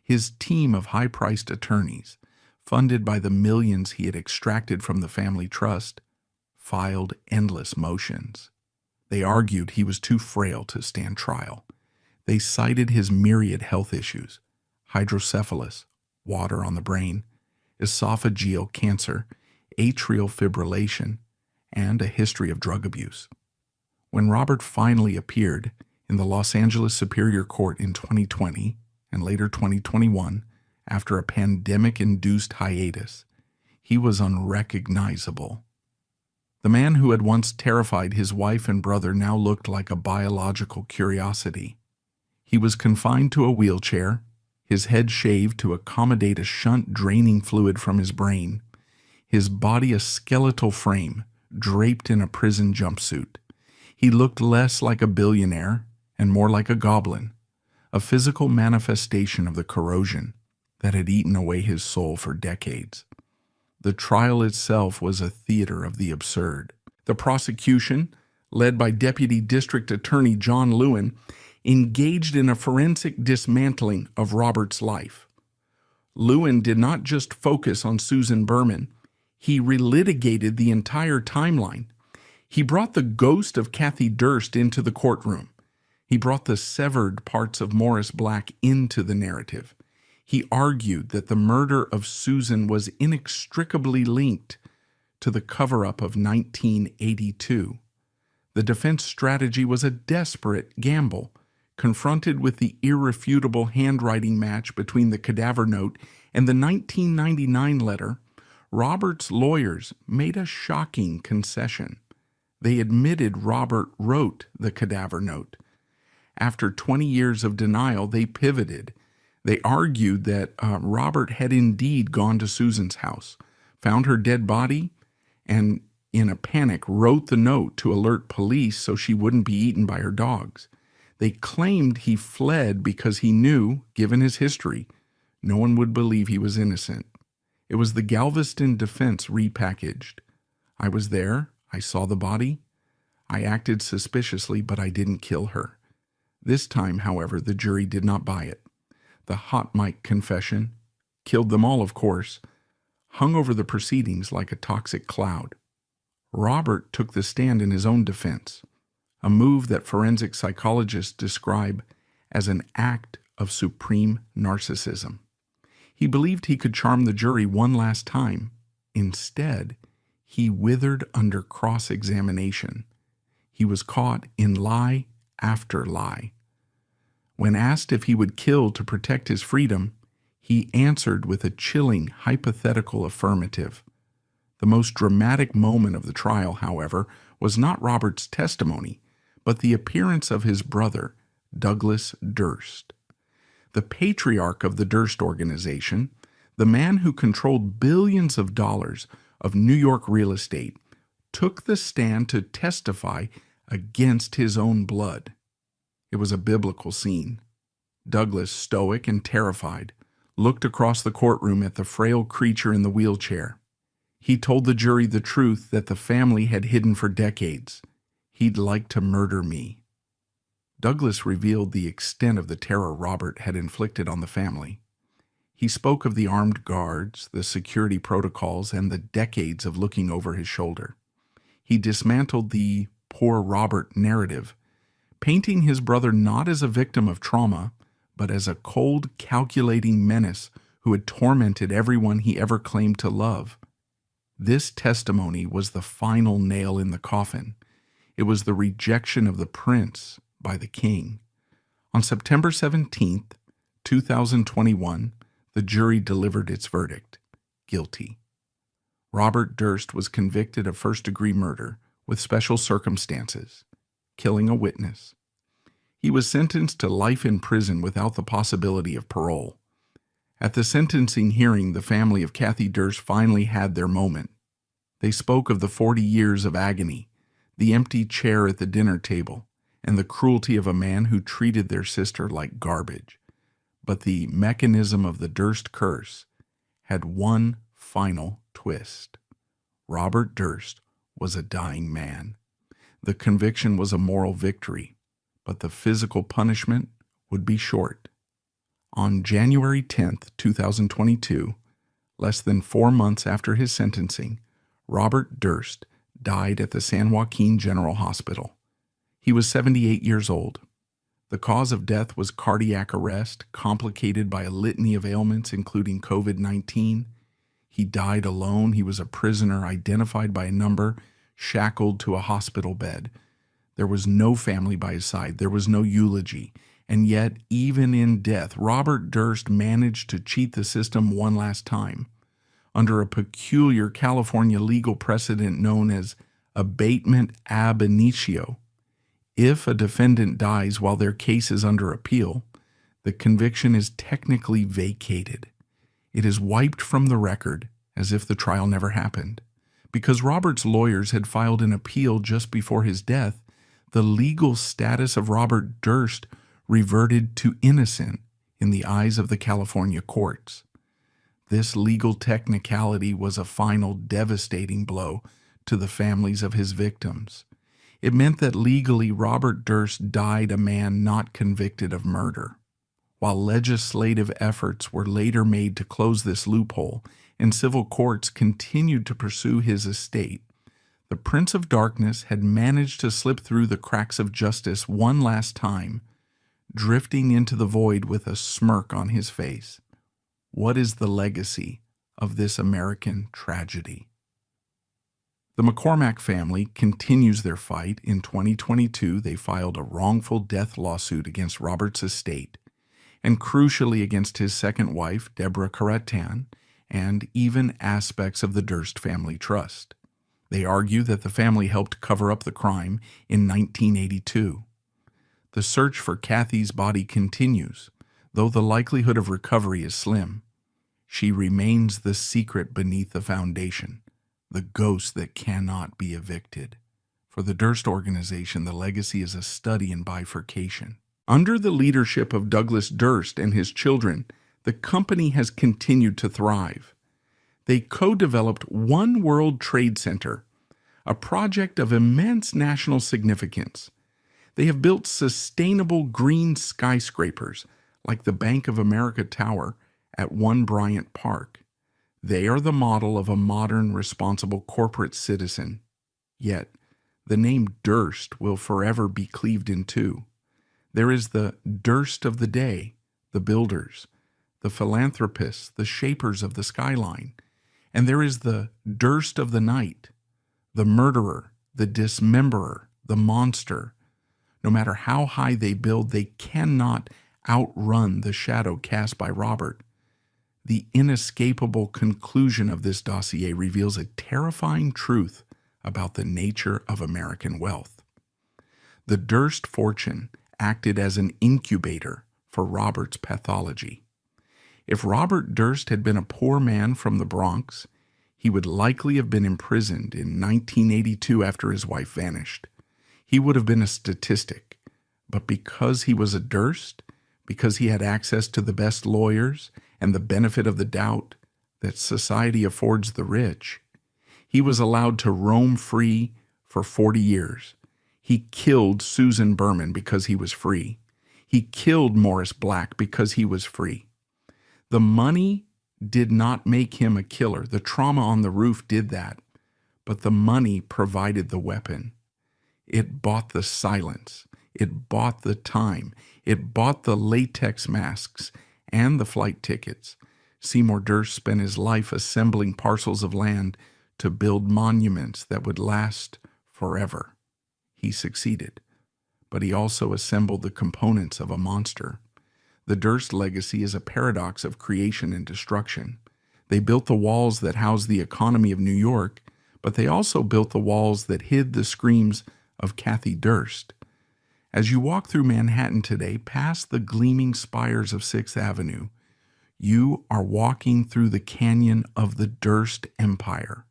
His team of high-priced attorneys, funded by the millions he had extracted from the family trust, filed endless motions. They argued he was too frail to stand trial. They cited his myriad health issues: hydrocephalus, water on the brain, esophageal cancer, atrial fibrillation, and a history of drug abuse. When Robert finally appeared in the Los Angeles Superior Court in 2020 and later 2021, after a pandemic-induced hiatus, he was unrecognizable. The man who had once terrified his wife and brother now looked like a biological curiosity. He was confined to a wheelchair, his head shaved to accommodate a shunt draining fluid from his brain, his body a skeletal frame draped in a prison jumpsuit. He looked less like a billionaire and more like a goblin, a physical manifestation of the corrosion that had eaten away his soul for decades. The trial itself was a theater of the absurd. The prosecution, led by Deputy District Attorney John Lewin, engaged in a forensic dismantling of Robert's life. Lewin did not just focus on Susan Berman, he relitigated the entire timeline. He brought the ghost of Kathy Durst into the courtroom. He brought the severed parts of Morris Black into the narrative. He argued that the murder of Susan was inextricably linked to the cover-up of 1982. The defense strategy was a desperate gamble. Confronted with the irrefutable handwriting match between the cadaver note and the 1999 letter, Robert's lawyers made a shocking concession. They admitted Robert wrote the cadaver note. After 20 years of denial, they pivoted. They argued that Robert had indeed gone to Susan's house, found her dead body, and in a panic wrote the note to alert police so she wouldn't be eaten by her dogs. They claimed he fled because he knew, given his history, no one would believe he was innocent. It was the Galveston defense repackaged. I was there. I saw the body. I acted suspiciously, but I didn't kill her. This time, however, the jury did not buy it. The hot mic confession, killed them all of course, hung over the proceedings like a toxic cloud. Robert took the stand in his own defense, a move that forensic psychologists describe as an act of supreme narcissism. He believed he could charm the jury one last time. Instead, he withered under cross-examination. He was caught in lie after lie. When asked if he would kill to protect his freedom, he answered with a chilling hypothetical affirmative. The most dramatic moment of the trial, however, was not Robert's testimony, but the appearance of his brother, Douglas Durst. The patriarch of the Durst organization, the man who controlled billions of dollars of New York real estate, took the stand to testify against his own blood. It was a biblical scene. Douglas, stoic and terrified, looked across the courtroom at the frail creature in the wheelchair. He told the jury the truth that the family had hidden for decades. He'd like to murder me. Douglas revealed the extent of the terror Robert had inflicted on the family. He spoke of the armed guards, the security protocols, and the decades of looking over his shoulder. He dismantled the poor Robert narrative, painting his brother not as a victim of trauma, but as a cold, calculating menace who had tormented everyone he ever claimed to love. This testimony was the final nail in the coffin. It was the rejection of the prince by the king. On September 17th, 2021, the jury delivered its verdict: guilty. Robert Durst was convicted of first-degree murder with special circumstances, killing a witness. He was sentenced to life in prison without the possibility of parole. At the sentencing hearing, the family of Kathy Durst finally had their moment. They spoke of the 40 years of agony, the empty chair at the dinner table, and the cruelty of a man who treated their sister like garbage. But the mechanism of the Durst curse had one final twist. Robert Durst was a dying man. The conviction was a moral victory, but the physical punishment would be short. On January 10th, 2022, less than 4 months after his sentencing, Robert Durst died at the San Joaquin General Hospital. He was 78 years old. The cause of death was cardiac arrest, complicated by a litany of ailments, including COVID-19. He died alone. He was a prisoner identified by a number, shackled to a hospital bed. There was no family by his side. There was no eulogy. And yet, even in death, Robert Durst managed to cheat the system one last time. Under a peculiar California legal precedent known as abatement ab initio, if a defendant dies while their case is under appeal, the conviction is technically vacated. It is wiped from the record as if the trial never happened. Because Robert's lawyers had filed an appeal just before his death, the legal status of Robert Durst reverted to innocent in the eyes of the California courts. This legal technicality was a final devastating blow to the families of his victims. It meant that legally Robert Durst died a man not convicted of murder. While legislative efforts were later made to close this loophole and civil courts continued to pursue his estate, the Prince of Darkness had managed to slip through the cracks of justice one last time, drifting into the void with a smirk on his face. What is the legacy of this American tragedy? The McCormack family continues their fight. In 2022, they filed a wrongful death lawsuit against Robert's estate, and crucially against his second wife, Deborah Caratan, and even aspects of the Durst family trust. They argue that the family helped cover up the crime in 1982. The search for Kathy's body continues, though the likelihood of recovery is slim. She remains the secret beneath the foundation, the ghost that cannot be evicted. For the Durst organization, the legacy is a study in bifurcation. Under the leadership of Douglas Durst and his children, the company has continued to thrive. They co-developed One World Trade Center, a project of immense national significance. They have built sustainable green skyscrapers like the Bank of America Tower at One Bryant Park. They are the model of a modern, responsible corporate citizen. Yet, the name Durst will forever be cleaved in two. There is the Durst of the day, the builders, the philanthropists, the shapers of the skyline, and there is the Durst of the night, the murderer, the dismemberer, the monster. No matter how high they build, they cannot outrun the shadow cast by Robert. The inescapable conclusion of this dossier reveals a terrifying truth about the nature of American wealth. The Durst fortune acted as an incubator for Robert's pathology. If Robert Durst had been a poor man from the Bronx, he would likely have been imprisoned in 1982 after his wife vanished. He would have been a statistic. But because he was a Durst, because he had access to the best lawyers and the benefit of the doubt that society affords the rich, he was allowed to roam free for 40 years. He killed Susan Berman because he was free. He killed Morris Black because he was free. The money did not make him a killer. The trauma on the roof did that. But the money provided the weapon. It bought the silence. It bought the time. It bought the latex masks and the flight tickets. Seymour Durst spent his life assembling parcels of land to build monuments that would last forever. He succeeded, but he also assembled the components of a monster. The Durst legacy is a paradox of creation and destruction. They built the walls that housed the economy of New York, but they also built the walls that hid the screams of Kathy Durst. As you walk through Manhattan today, past the gleaming spires of 6th Avenue, you are walking through the canyon of the Durst Empire.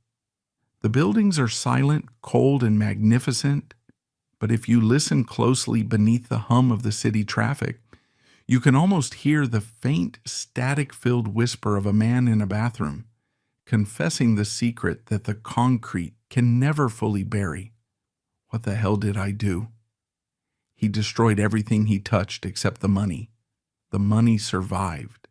The buildings are silent, cold, and magnificent, but if you listen closely beneath the hum of the city traffic, you can almost hear the faint, static-filled whisper of a man in a bathroom, confessing the secret that the concrete can never fully bury. What the hell did I do? He destroyed everything he touched except the money. The money survived.